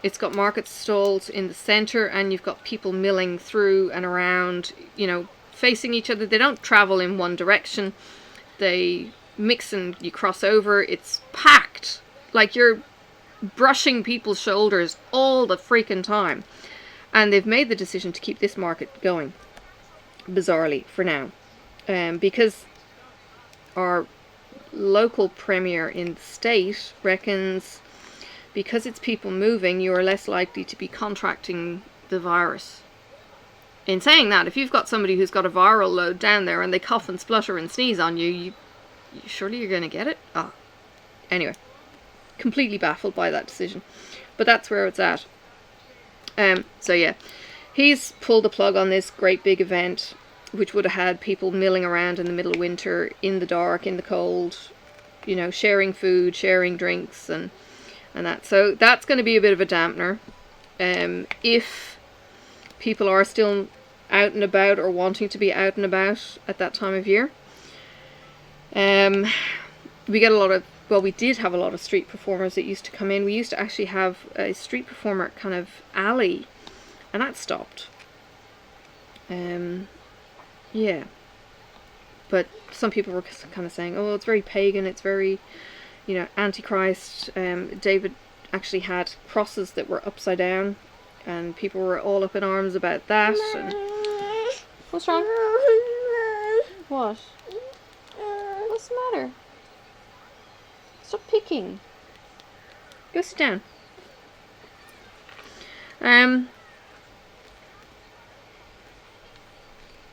It's got market stalls in the centre, and you've got people milling through and around, you know, facing each other. They don't travel in one direction. They mix and you cross over. It's packed. Like, you're brushing people's shoulders all the freaking time. And they've made the decision to keep this market going, bizarrely, for now. Because our local premier in the state reckons because it's people moving, you are less likely to be contracting the virus. In saying that, if you've got somebody who's got a viral load down there and they cough and splutter and sneeze on you, surely you're going to get it. Anyway, completely baffled by that decision. But that's where it's at. So yeah, he's pulled the plug on this great big event, which would have had people milling around in the middle of winter, in the dark, in the cold, you know, sharing food, sharing drinks, and that. So that's going to be a bit of a dampener. If people are still out and about or wanting to be out and about at that time of year. We get a lot of, well, we did have a lot of street performers that used to come in. We used to actually have a street performer kind of alley, and that stopped. Yeah. But some people were kind of saying, oh, it's very pagan, it's very, you know, antichrist. David actually had crosses that were upside down, and people were all up in arms about that. And what's wrong? What? What's the matter? Stop picking. Go sit down.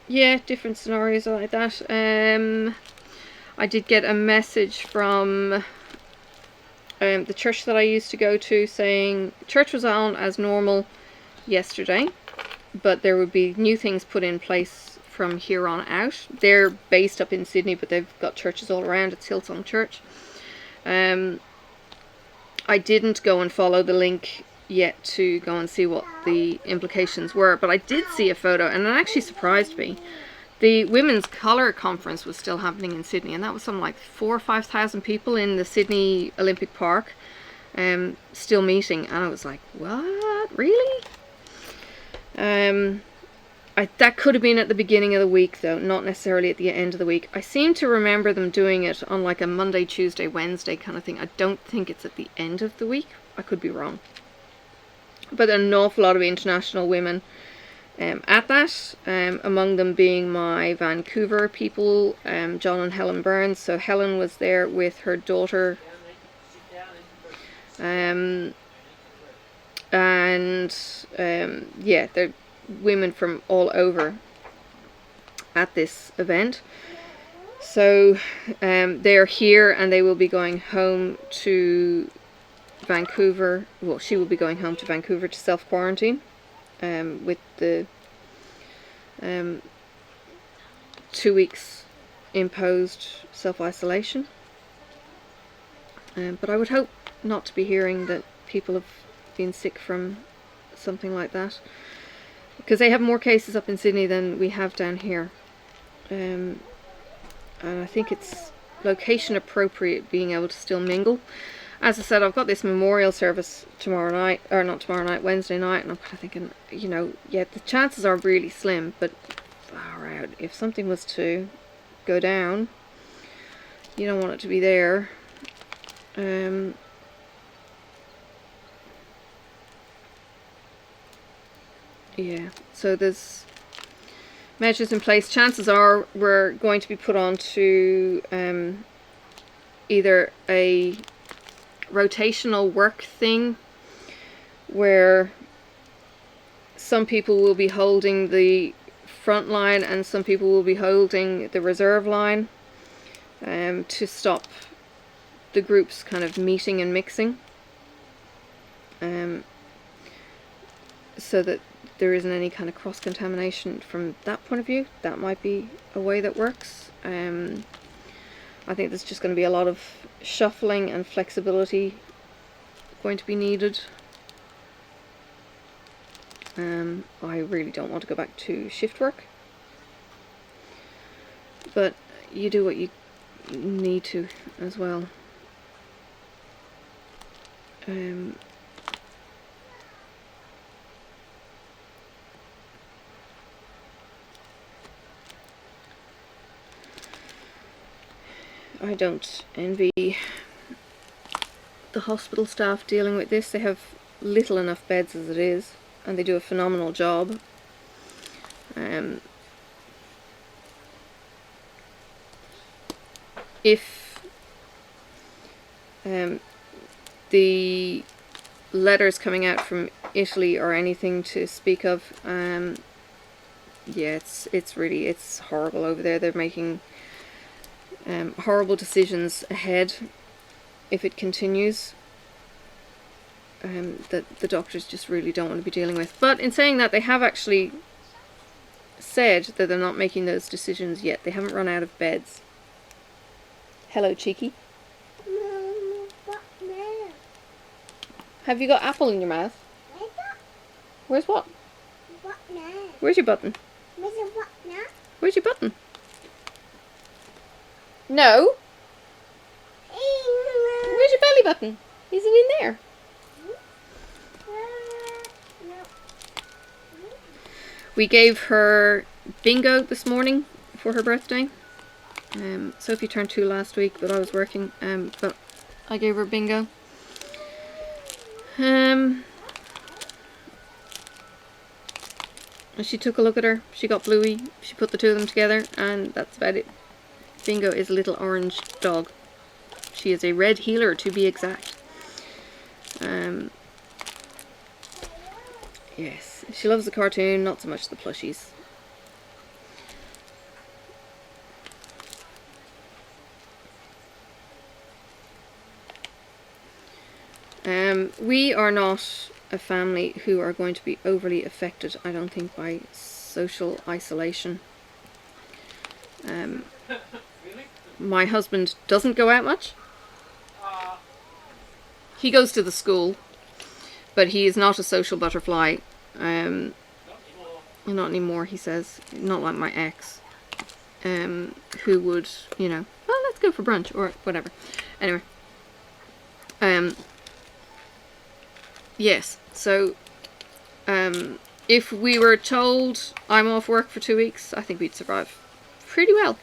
Yeah, different scenarios like that. I did get a message from the church that I used to go to saying church was on as normal yesterday, but there would be new things put in place from here on out. They're based up in Sydney, but they've got churches all around. It's Hillsong Church. I didn't go and follow the link yet to go and see what the implications were, but I did see a photo, and it actually surprised me. The Women's Colour Conference was still happening in Sydney, and that was something like 4,000 or 5,000 people in the Sydney Olympic Park, still meeting, and I was like, what? Really? That could have been at the beginning of the week, though, not necessarily at the end of the week. I seem to remember them doing it on like a Monday, Tuesday, Wednesday kind of thing. I don't think it's at the end of the week. I could be wrong. But an awful lot of international women at that, among them being my Vancouver people, John and Helen Burns. So Helen was there with her daughter, and yeah, they're women from all over at this event. So they're here, and they will be going home to Vancouver. Well, she will be going home to Vancouver to self-quarantine with the 2 weeks imposed self-isolation. But I would hope not to be hearing that people have been sick from something like that, because they have more cases up in Sydney than we have down here. And I think it's location appropriate being able to still mingle. As I said, I've got this memorial service tomorrow night, or not tomorrow night, Wednesday night, and I'm kind of thinking, you know, yeah, the chances are really slim, but far out. If something was to go down, you don't want it to be there. Yeah, so there's measures in place. Chances are we're going to be put on to either a rotational work thing where some people will be holding the front line and some people will be holding the reserve line, to stop the groups kind of meeting and mixing, so that there isn't any kind of cross-contamination from that point of view. That might be a way that works. I think there's just going to be a lot of shuffling and flexibility going to be needed. I really don't want to go back to shift work, but you do what you need to as well. I don't envy the hospital staff dealing with this. They have little enough beds as it is, and they do a phenomenal job. If the letters coming out from Italy or anything to speak of, yeah, it's horrible over there. They're making horrible decisions ahead, if it continues, that the doctors just really don't want to be dealing with. But in saying that, they have actually said that they're not making those decisions yet. They haven't run out of beds. Hello, cheeky. Have you got apple in your mouth? Where's what? Where's your button? Where's your button? No. Where's your belly button? Is it in there? We gave her bingo this morning for her birthday. Sophie turned 2 last week, but I was working. But I gave her bingo. And she took a look at her. She got Bluey. She put the 2 of them together, and that's about it. Bingo is a little orange dog. She is a red heeler, to be exact. Yes, she loves the cartoon, not so much the plushies. We are not a family who are going to be overly affected, I don't think, by social isolation. My husband doesn't go out much. He goes to the school, but he is not a social butterfly. Not anymore, he says. Not like my ex, who would, you know, well, let's go for brunch or whatever. Anyway, yes. So, if we were told I'm off work for 2 weeks, I think we'd survive pretty well.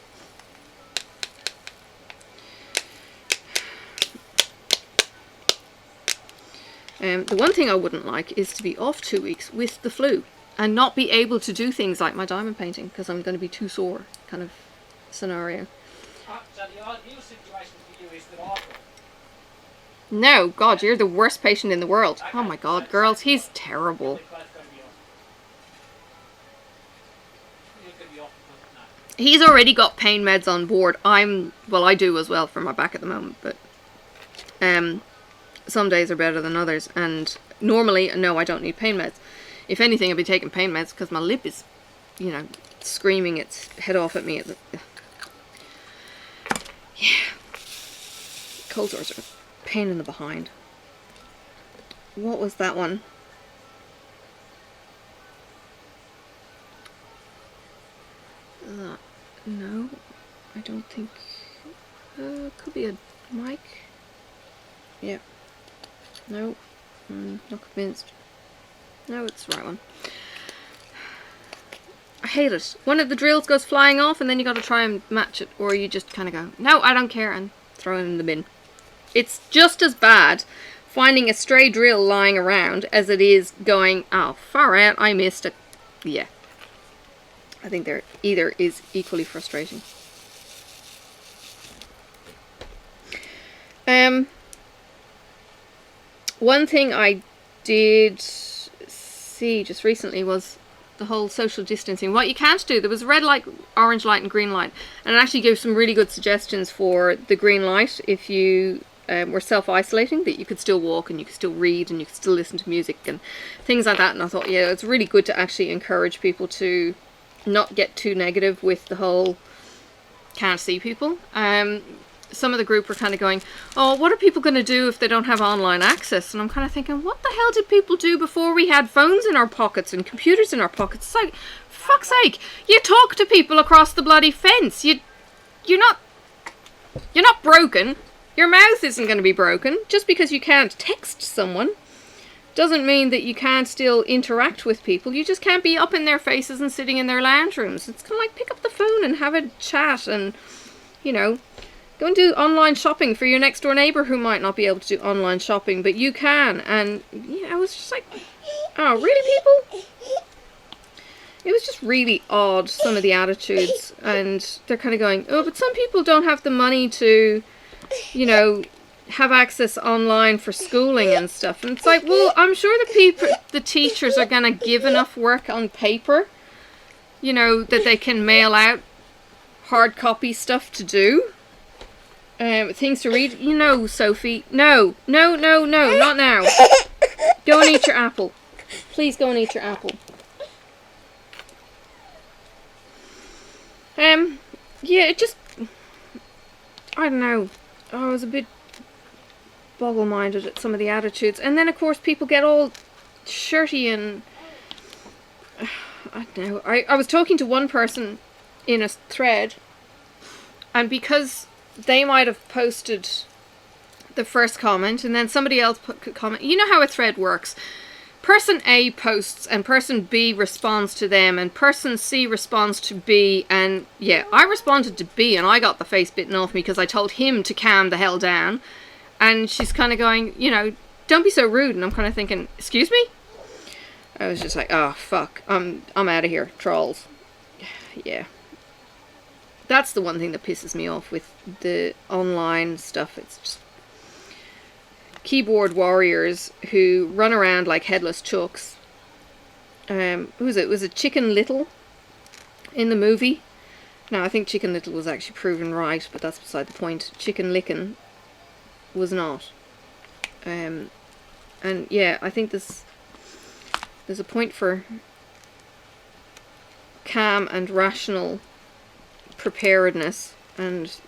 The one thing I wouldn't like is to be off 2 weeks with the flu and not be able to do things like my diamond painting because I'm going to be too sore, kind of scenario. So the ideal situation for you is that I've got. No, God, you're the worst patient in the world. Oh my God, girls, he's terrible. We're both going to be off. You're going to be off. No. He's already got pain meds on board. Well, I do as well for my back at the moment, but some days are better than others, and normally, no, I don't need pain meds. If anything, I'd be taking pain meds because my lip is, you know, screaming its head off at me. Yeah. Cold sores are a pain in the behind. What was that one? No, I don't think. Could be a mic. Yeah. No, not convinced. No, it's the right one. I hate it. One of the drills goes flying off and then you got to try and match it, or you just kind of go, no, I don't care, and throw it in the bin. It's just as bad finding a stray drill lying around as it is going, oh, far out, I missed it. Yeah. I think either is equally frustrating. One thing I did see just recently was the whole social distancing. What you can't do, there was a red light, orange light and green light, and it actually gave some really good suggestions for the green light if you were self-isolating, that you could still walk and you could still read and you could still listen to music and things like that. And I thought, yeah, it's really good to actually encourage people to not get too negative with the whole can't see people. Some of the group were kind of going, oh, what are people going to do if they don't have online access? And I'm kind of thinking, what the hell did people do before we had phones in our pockets and computers in our pockets? It's like, for fuck's sake, you talk to people across the bloody fence. You're not broken. Your mouth isn't going to be broken. Just because you can't text someone doesn't mean that you can't still interact with people. You just can't be up in their faces and sitting in their lounge rooms. It's kind of like pick up the phone and have a chat and, you know, go and do online shopping for your next door neighbour who might not be able to do online shopping, but you can. And yeah, I was just like, oh, really, people? It was just really odd, some of the attitudes. And they're kind of going, oh, but some people don't have the money to, you know, have access online for schooling and stuff. And it's like, well, I'm sure the teachers are going to give enough work on paper, you know, that they can mail out hard copy stuff to do. Things to read. You know, Sophie. No, no, no, no, not now. Go and eat your apple. Please go and eat your apple. Yeah, it just, I don't know. I was a bit boggle-minded at some of the attitudes. And then, of course, people get all shirty and, I don't know. I was talking to one person in a thread, and because they might have posted the first comment, and then somebody else could comment. You know how a thread works. Person A posts, and person B responds to them, and person C responds to B, and yeah, I responded to B, and I got the face bitten off me because I told him to calm the hell down, and she's kind of going, you know, don't be so rude, and I'm kind of thinking, excuse me? I was just like, oh, fuck, I'm out of here, trolls. Yeah. That's the one thing that pisses me off with the online stuff. It's just keyboard warriors who run around like headless chucks. Who was it? Was it Chicken Little in the movie? Now, I think Chicken Little was actually proven right, but that's beside the point. Chicken Licken was not. And yeah, I think there's a point for calm and rational preparedness, and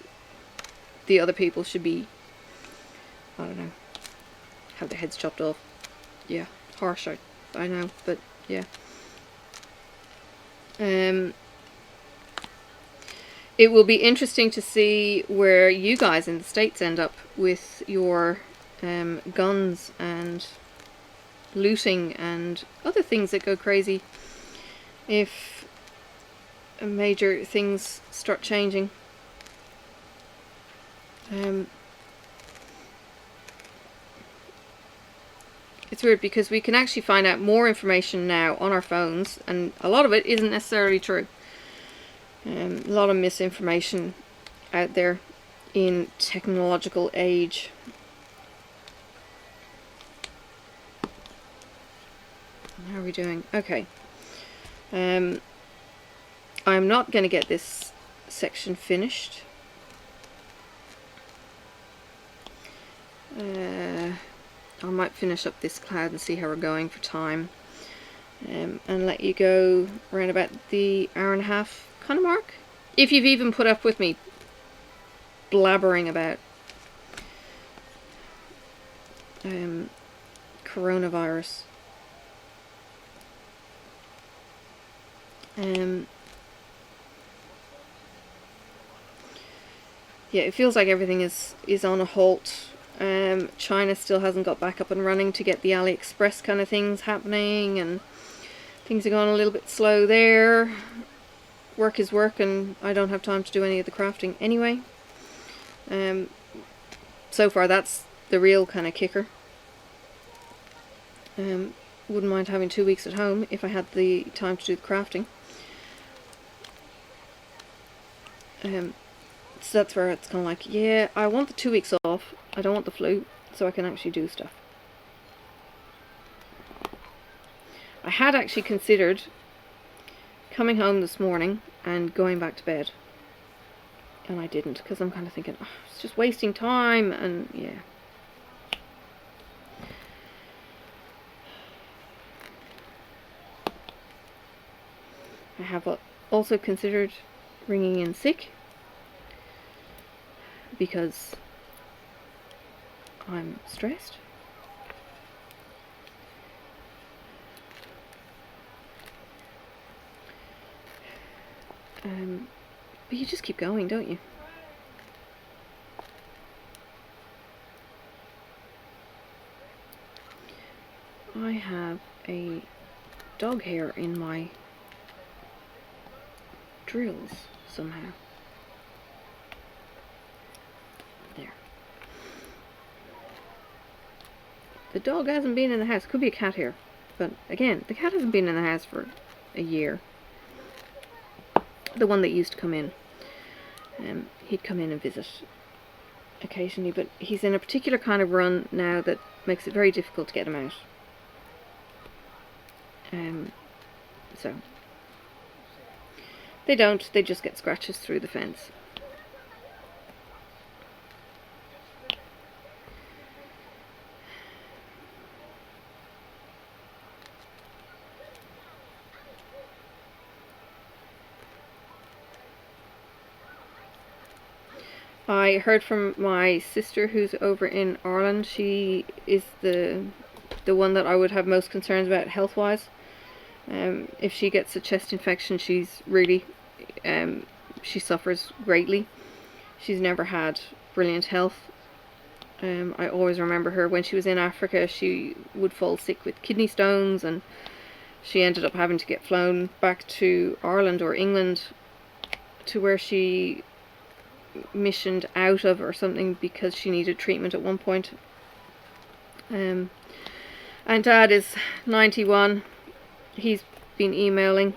the other people should be, I don't know, have their heads chopped off. Yeah, harsh, I know, but yeah. It will be interesting to see where you guys in the States end up with your guns and looting and other things that go crazy if major things start changing. It's weird because we can actually find out more information now on our phones, and a lot of it isn't necessarily true. A lot of misinformation out there in technological age. How are we doing? Okay. I'm not going to get this section finished. I might finish up this cloud and see how we're going for time. And let you go around about the hour-and-a-half kind of mark. If you've even put up with me blabbering about coronavirus. Yeah, it feels like everything is on a halt. China still hasn't got back up and running to get the AliExpress kind of things happening, and things are going a little bit slow there. Work is work, and I don't have time to do any of the crafting anyway. So far that's the real kind of kicker. Wouldn't mind having 2 weeks at home if I had the time to do the crafting. So that's where it's kind of like, yeah, I want the 2 weeks off. I don't want the flu, so I can actually do stuff. I had actually considered coming home this morning and going back to bed. And I didn't, because I'm kind of thinking, oh, it's just wasting time, and yeah. I have also considered ringing in sick, because I'm stressed. But you just keep going, don't you? I have a dog hair in my drills somehow. There. The dog hasn't been in the house. Could be a cat hair. But again, the cat hasn't been in the house for a year. The one that used to come in. He'd come in and visit occasionally, but he's in a particular kind of run now that makes it very difficult to get him out. So they just get scratches through the fence. I heard from my sister who's over in Ireland. She is the one that I would have most concerns about health-wise. If she gets a chest infection, she's really, she suffers greatly. She's never had brilliant health. I always remember her when she was in Africa. She would fall sick with kidney stones, and she ended up having to get flown back to Ireland or England, to where she missioned out of or something, because she needed treatment at one point. And Dad is 91. He's been emailing.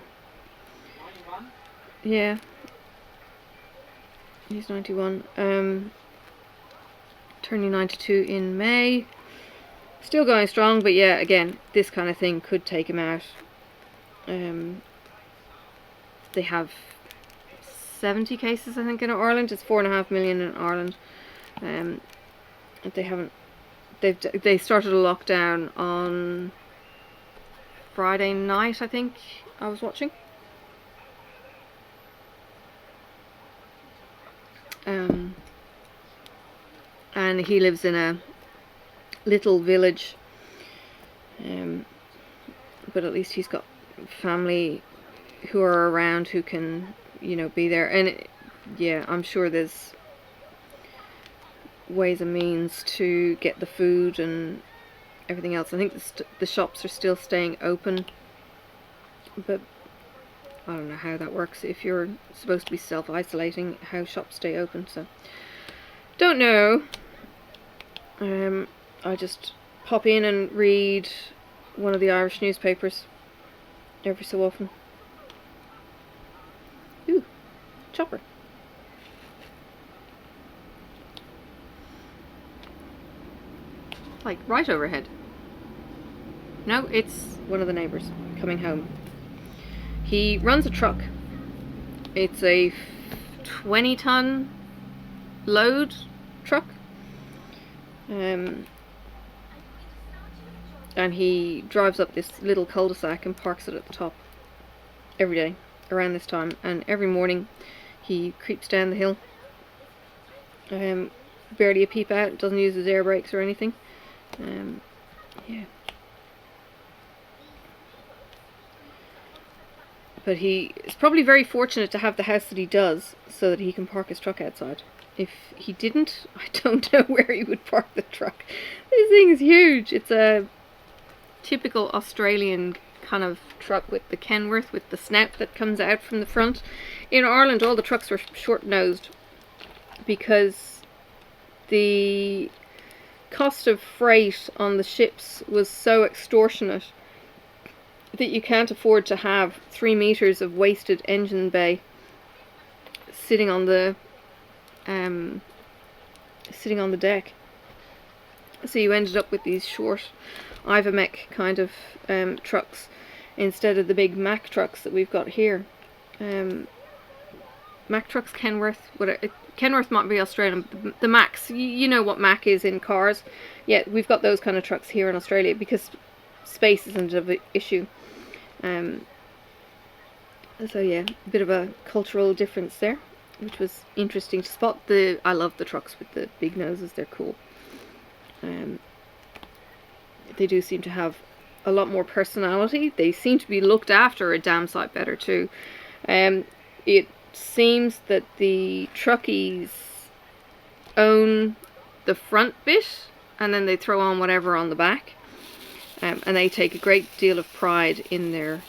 91? Yeah. He's 91. Turning 92 in May. Still going strong, but yeah, again, this kind of thing could take him out. They have 70 cases, I think, in Ireland. It's 4.5 million in Ireland. They started a lockdown on Friday night, I think. I was watching. And he lives in a little village, but at least he's got family who are around who can, you know, be there. And yeah, I'm sure there's ways and means to get the food and everything else. I think the shops are still staying open, but I don't know how that works. If you're supposed to be self-isolating, how shops stay open, so don't know. I just pop in and read one of the Irish newspapers every so often. Ooh, chopper. Like right overhead. No, it's one of the neighbours coming home. He runs a truck. It's a 20-ton load truck. And he drives up this little cul-de-sac and parks it at the top every day around this time, and every morning he creeps down the hill. Barely a peep out, doesn't use his air brakes or anything. Yeah. But he is probably very fortunate to have the house that he does, so that he can park his truck outside. If he didn't, I don't know where he would park the truck. This thing is huge. It's a typical Australian kind of truck with the Kenworth, with the snout that comes out from the front. In Ireland, all the trucks were short-nosed because the cost of freight on the ships was so extortionate that you can't afford to have 3 meters of wasted engine bay sitting on the deck. So you ended up with these short Ivermec kind of trucks instead of the big Mack trucks that we've got here. Mack trucks, Kenworth, Kenworth might be Australian. The Macks, you know what Mack is in cars. Yeah, we've got those kind of trucks here in Australia because space isn't an issue. So yeah, a bit of a cultural difference there, which was interesting to spot. I love the trucks with the big noses, they're cool. They do seem to have a lot more personality. They seem to be looked after a damn sight better too. It seems that the truckies own the front bit and then they throw on whatever on the back. And they take a great deal of pride in their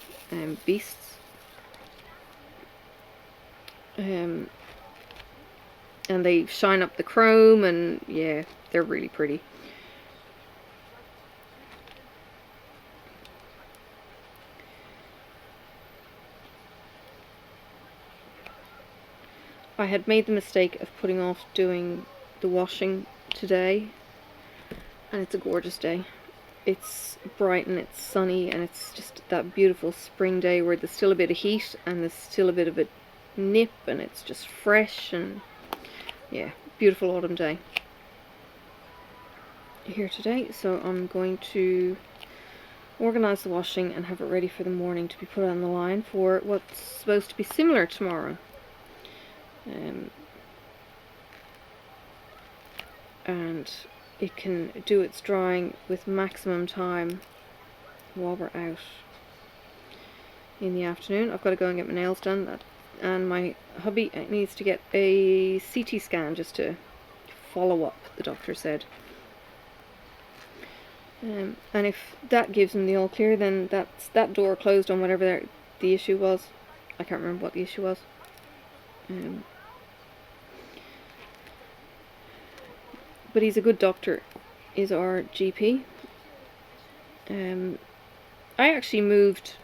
beasts. And they shine up the chrome, and yeah, they're really pretty. I had made the mistake of putting off doing the washing today, and it's a gorgeous day. It's bright and it's sunny, and it's just that beautiful spring day where there's still a bit of heat and there's still a bit of a nip, and it's just fresh, and yeah, beautiful autumn day here today. So I'm going to organize the washing and have it ready for the morning to be put on the line for what's supposed to be similar tomorrow. and it can do its drying with maximum time while we're out in the afternoon. I've got to go and get my nails done, and my hubby needs to get a CT scan just to follow up, the doctor said. And if that gives him the all clear, then that door closed on whatever the issue was. I can't remember what the issue was. But he's a good doctor, is our GP. I actually moved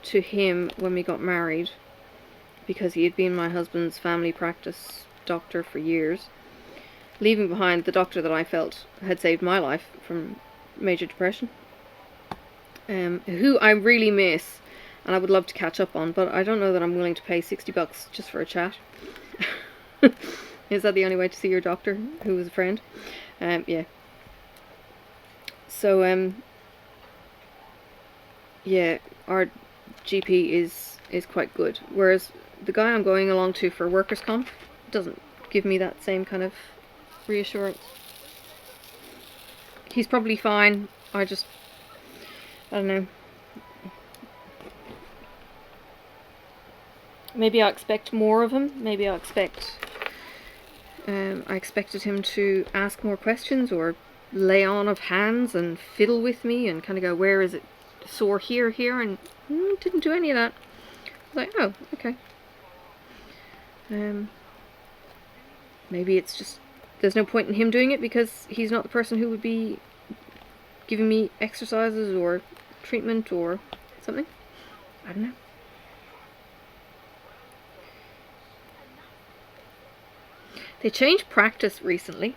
to him when we got married because he had been my husband's family practice doctor for years, leaving behind the doctor that I felt had saved my life from major depression, who I really miss and I would love to catch up on, but I don't know that I'm willing to pay $60 just for a chat. Is that the only way to see your doctor who was a friend? Yeah. So yeah, our GP is quite good, whereas the guy I'm going along to for workers' comp doesn't give me that same kind of reassurance. He's probably fine. I don't know. Maybe I expect more of him. Maybe I expected him to ask more questions or lay on of hands and fiddle with me and kind of go, where is it sore here, and didn't do any of that. I was like, oh, okay. Maybe it's just there's no point in him doing it because he's not the person who would be giving me exercises or treatment or something. I don't know. They changed practice recently,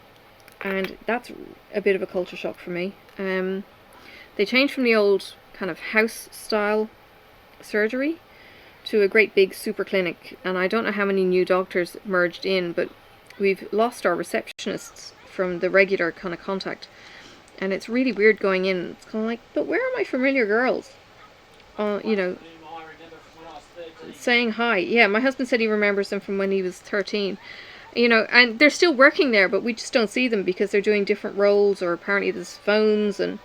and that's a bit of a culture shock for me. They changed from the old kind of house style surgery to a great big super clinic, and I don't know how many new doctors merged in, but we've lost our receptionists from the regular kind of contact, and it's really weird going in. It's kind of like, but where are my familiar girls? You know, saying hi. Yeah, my husband said he remembers them from when he was 13. You know, and they're still working there, but we just don't see them because they're doing different roles, or apparently there's phones, and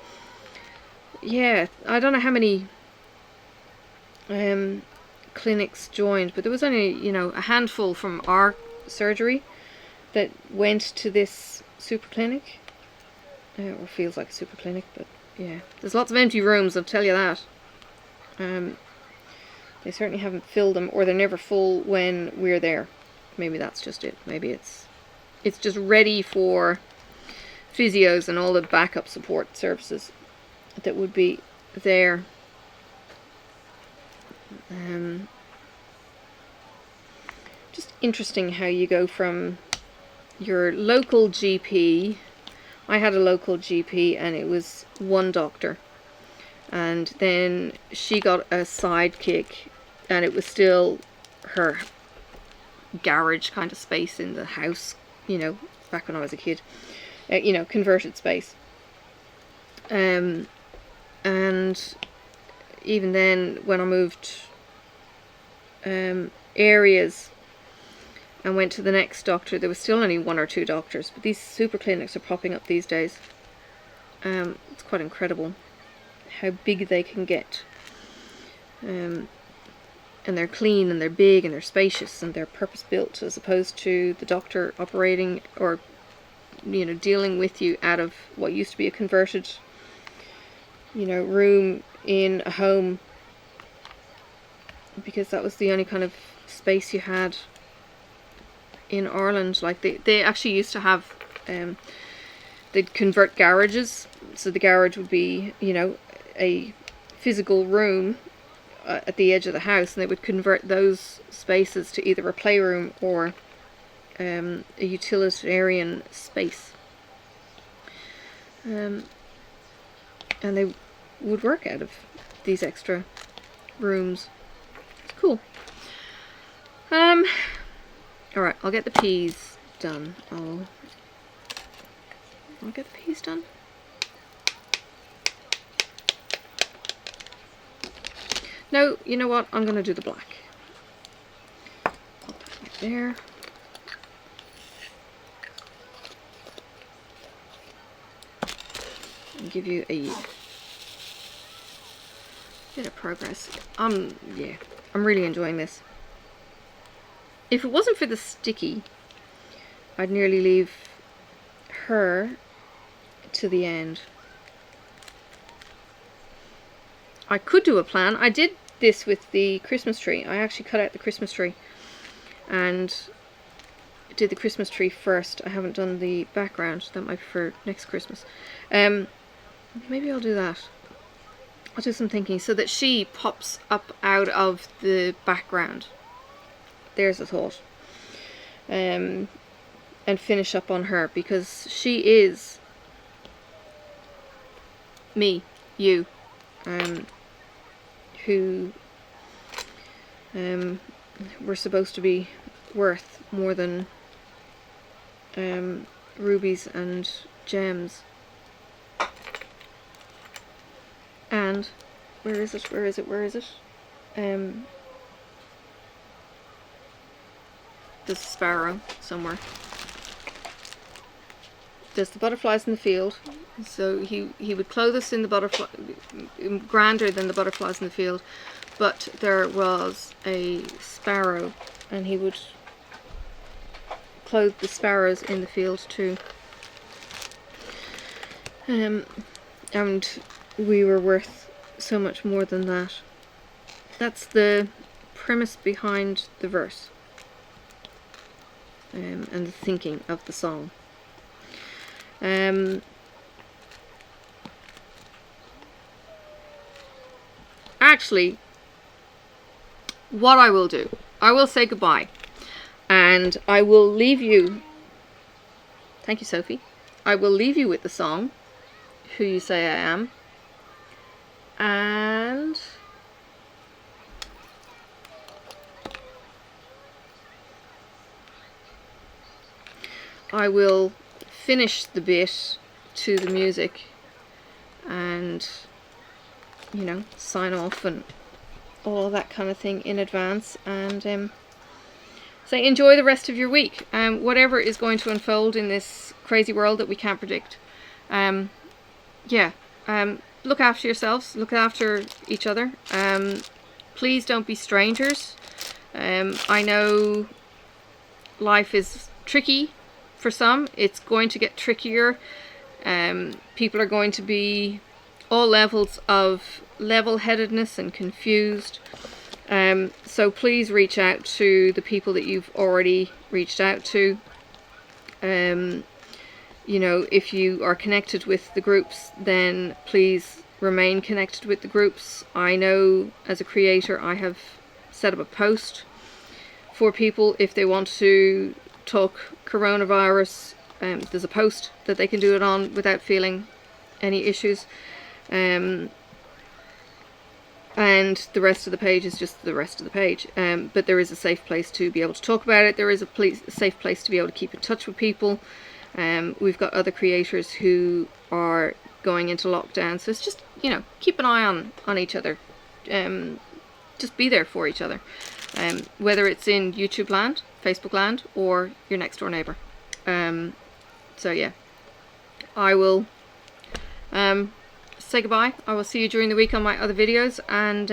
yeah, I don't know how many clinics joined, but there was only, you know, a handful from our surgery that went to this super clinic, or feels like a super clinic, but yeah, there's lots of empty rooms, I'll tell you that. They certainly haven't filled them, or they're never full when we're there. Maybe that's just it. Maybe it's just ready for physios and all the backup support services that would be there. Just interesting how you go from your local GP. I had a local GP and it was one doctor, and then she got a sidekick and it was still her garage kind of space in the house, you know, back when I was a kid, you know, converted space. And even then, when I moved areas and went to the next doctor, there was still only one or two doctors, but these super clinics are popping up these days. It's quite incredible how big they can get. And they're clean, and they're big, and they're spacious, and they're purpose-built, as opposed to the doctor operating or, you know, dealing with you out of what used to be a converted, you know, room in a home, because that was the only kind of space you had in Ireland. Like they actually used to have, they'd convert garages, so the garage would be, you know, a physical room at the edge of the house, and they would convert those spaces to either a playroom or a utilitarian space, and they would work out of these extra rooms. It's cool. Alright, I'll get the peas done. I'll get the peas done. No, you know what? I'm going to do the black. I'll put it right there. and give you a bit of progress. Yeah, I'm really enjoying this. If it wasn't for the sticky, I'd nearly leave her to the end. I could do a plan. I did this with the Christmas tree. I actually cut out the Christmas tree and did the Christmas tree first. I haven't done the background. That might be for next Christmas. Maybe I'll do that. I'll do some thinking so that she pops up out of the background. There's a thought. And finish up on her, because she is me, you, who we're supposed to be worth more than rubies and gems. And where is it? There's a sparrow somewhere. There's the butterflies in the field. So he would clothe us in the butterfly, grander than the butterflies in the field, but there was a sparrow, and he would clothe the sparrows in the field too. And we were worth so much more than that. That's the premise behind the verse, and the thinking of the song. Actually, what I will do, I will say goodbye, and I will leave you, thank you Sophie, I will leave you with the song, Who You Say I Am, and I will finish the bit to the music and, you know, sign off and all that kind of thing in advance, and say enjoy the rest of your week, whatever is going to unfold in this crazy world that we can't predict. Yeah, look after yourselves, look after each other, please don't be strangers. I know life is tricky for some, it's going to get trickier. People are going to be all levels of level-headedness and confused. So please reach out to the people that you've already reached out to. You know, if you are connected with the groups, then please remain connected with the groups. I know as a creator I have set up a post for people if they want to talk coronavirus. There's a post that they can do it on without feeling any issues. And the rest of the page is just the rest of the page. But there is a safe place to be able to talk about it. There is a safe place to be able to keep in touch with people. We've got other creators who are going into lockdown, so it's just, you know, keep an eye on each other. Just be there for each other. Whether it's in YouTube land, Facebook land, or your next door neighbour. So yeah, I will say goodbye. I will see you during the week on my other videos, and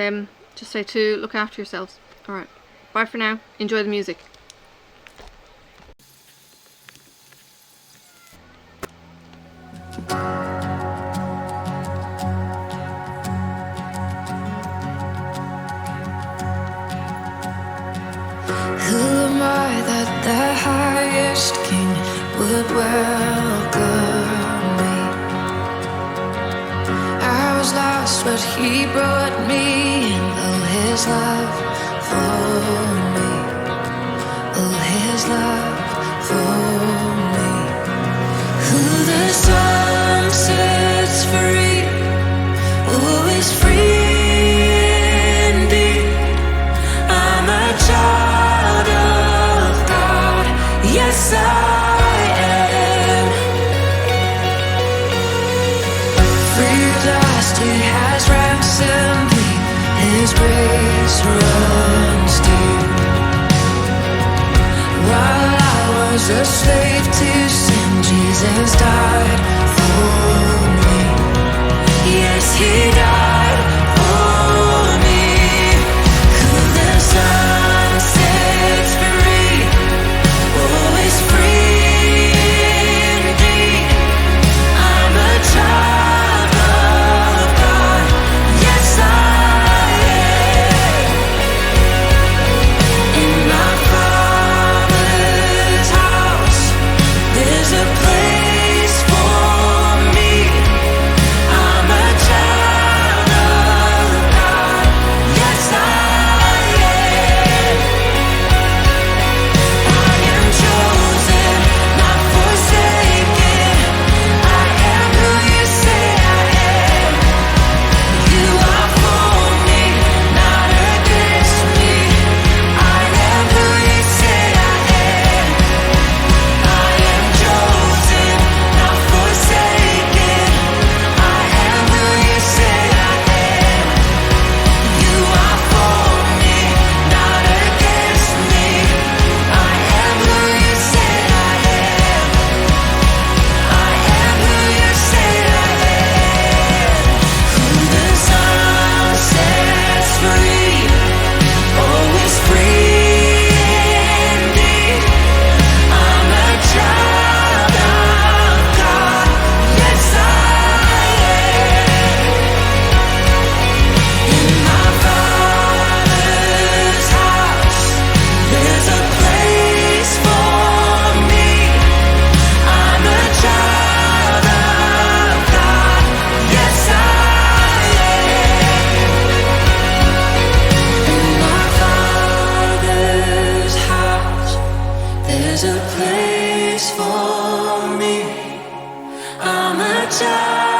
just say to look after yourselves. Alright, bye for now. Enjoy the music. Who am I that the highest king would welcome me? I was lost, but he brought me in. Oh, his love for me. Oh, his love for me. Who the sun sets free, oh, is free indeed. I'm a child of God, yes I am. Free at last, he has ransomed me, his grace runs deep. While I was a slave to sin, Jesus died for me. He died for me. Who the sun sets free, always free indeed. I'm a child of God. Yes, I am. In my Father's house, there's a place for me. I'm a child of God. Yes, I am. I am chosen, not forsaken. I am who you say I am. You are for me, not against me. I am who you say I am. I am chosen, not forsaken. I am who you say I am. You are for me, not against me. I am who you say I am. I am who you say I am. Who the sun sets free, always free indeed. I'm a child of God. Yes, I am. In my Father's house, there's a place for me. I'm a child of God. Yes, I am. In my Father's house, there's a place for me. I'm a child